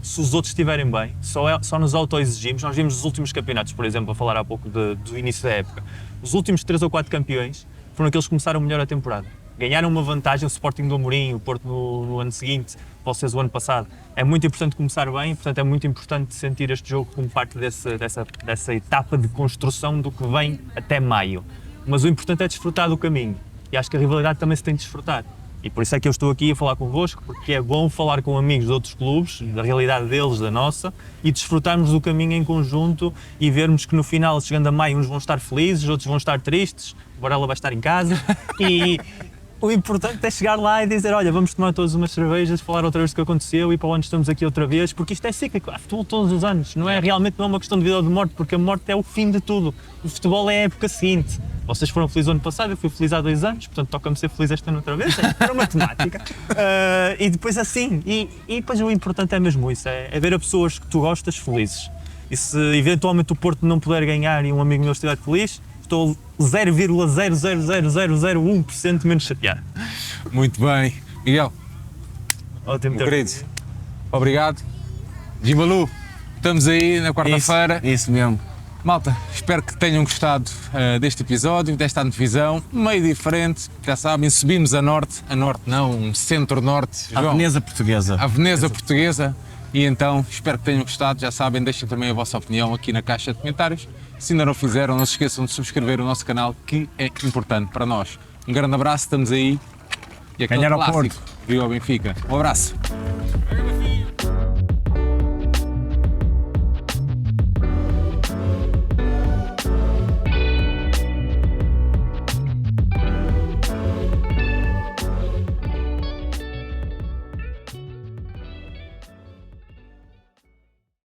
S3: se os outros estiverem bem, só nos auto-exigimos. Nós vimos os últimos campeonatos, por exemplo, a falar há pouco do início da época. Os últimos 3 ou 4 campeões foram aqueles que começaram melhor a temporada. Ganharam uma vantagem, o Sporting do Amorim, o Porto no ano seguinte, vocês o ano passado. É muito importante começar bem, portanto é muito importante sentir este jogo como parte dessa etapa de construção do que vem até maio. Mas o importante é desfrutar do caminho e acho que a rivalidade também se tem de desfrutar. E por isso é que eu estou aqui a falar convosco, porque é bom falar com amigos de outros clubes, da realidade deles, da nossa, e desfrutarmos do caminho em conjunto e vermos que no final, chegando a maio, uns vão estar felizes, outros vão estar tristes, o Varela vai estar em casa e o importante é chegar lá e dizer, olha, vamos tomar todas umas cervejas, falar outra vez do que aconteceu e para onde estamos aqui outra vez, porque isto é cíclico, há futebol todos os anos, não é uma questão de vida ou de morte, porque a morte é o fim de tudo, o futebol é a época seguinte. Vocês foram felizes ano passado, eu fui feliz há 2 anos, portanto toca-me ser feliz este ano outra vez, era matemática. E depois assim, e depois o importante é mesmo isso, é ver as pessoas que tu gostas felizes. E se eventualmente o Porto não puder ganhar e um amigo meu estiver feliz, estou 0,00001% menos chateado.
S1: Muito bem. Miguel,
S3: Ótimo
S1: meu querido, obrigado. Gimalu, estamos aí na quarta-feira.
S2: Isso mesmo.
S1: Malta, espero que tenham gostado deste episódio, desta antevisão, meio diferente, já sabem, subimos a norte não, centro-norte.
S2: A Veneza Portuguesa.
S1: A Veneza Portuguesa, e então espero que tenham gostado, já sabem, deixem também a vossa opinião aqui na caixa de comentários. Se ainda não fizeram, não se esqueçam de subscrever o nosso canal, que é importante para nós. Um grande abraço, estamos aí, e aquele
S2: Ganhar ao
S1: clássico,
S2: Porto.
S1: viva o Benfica. Um abraço.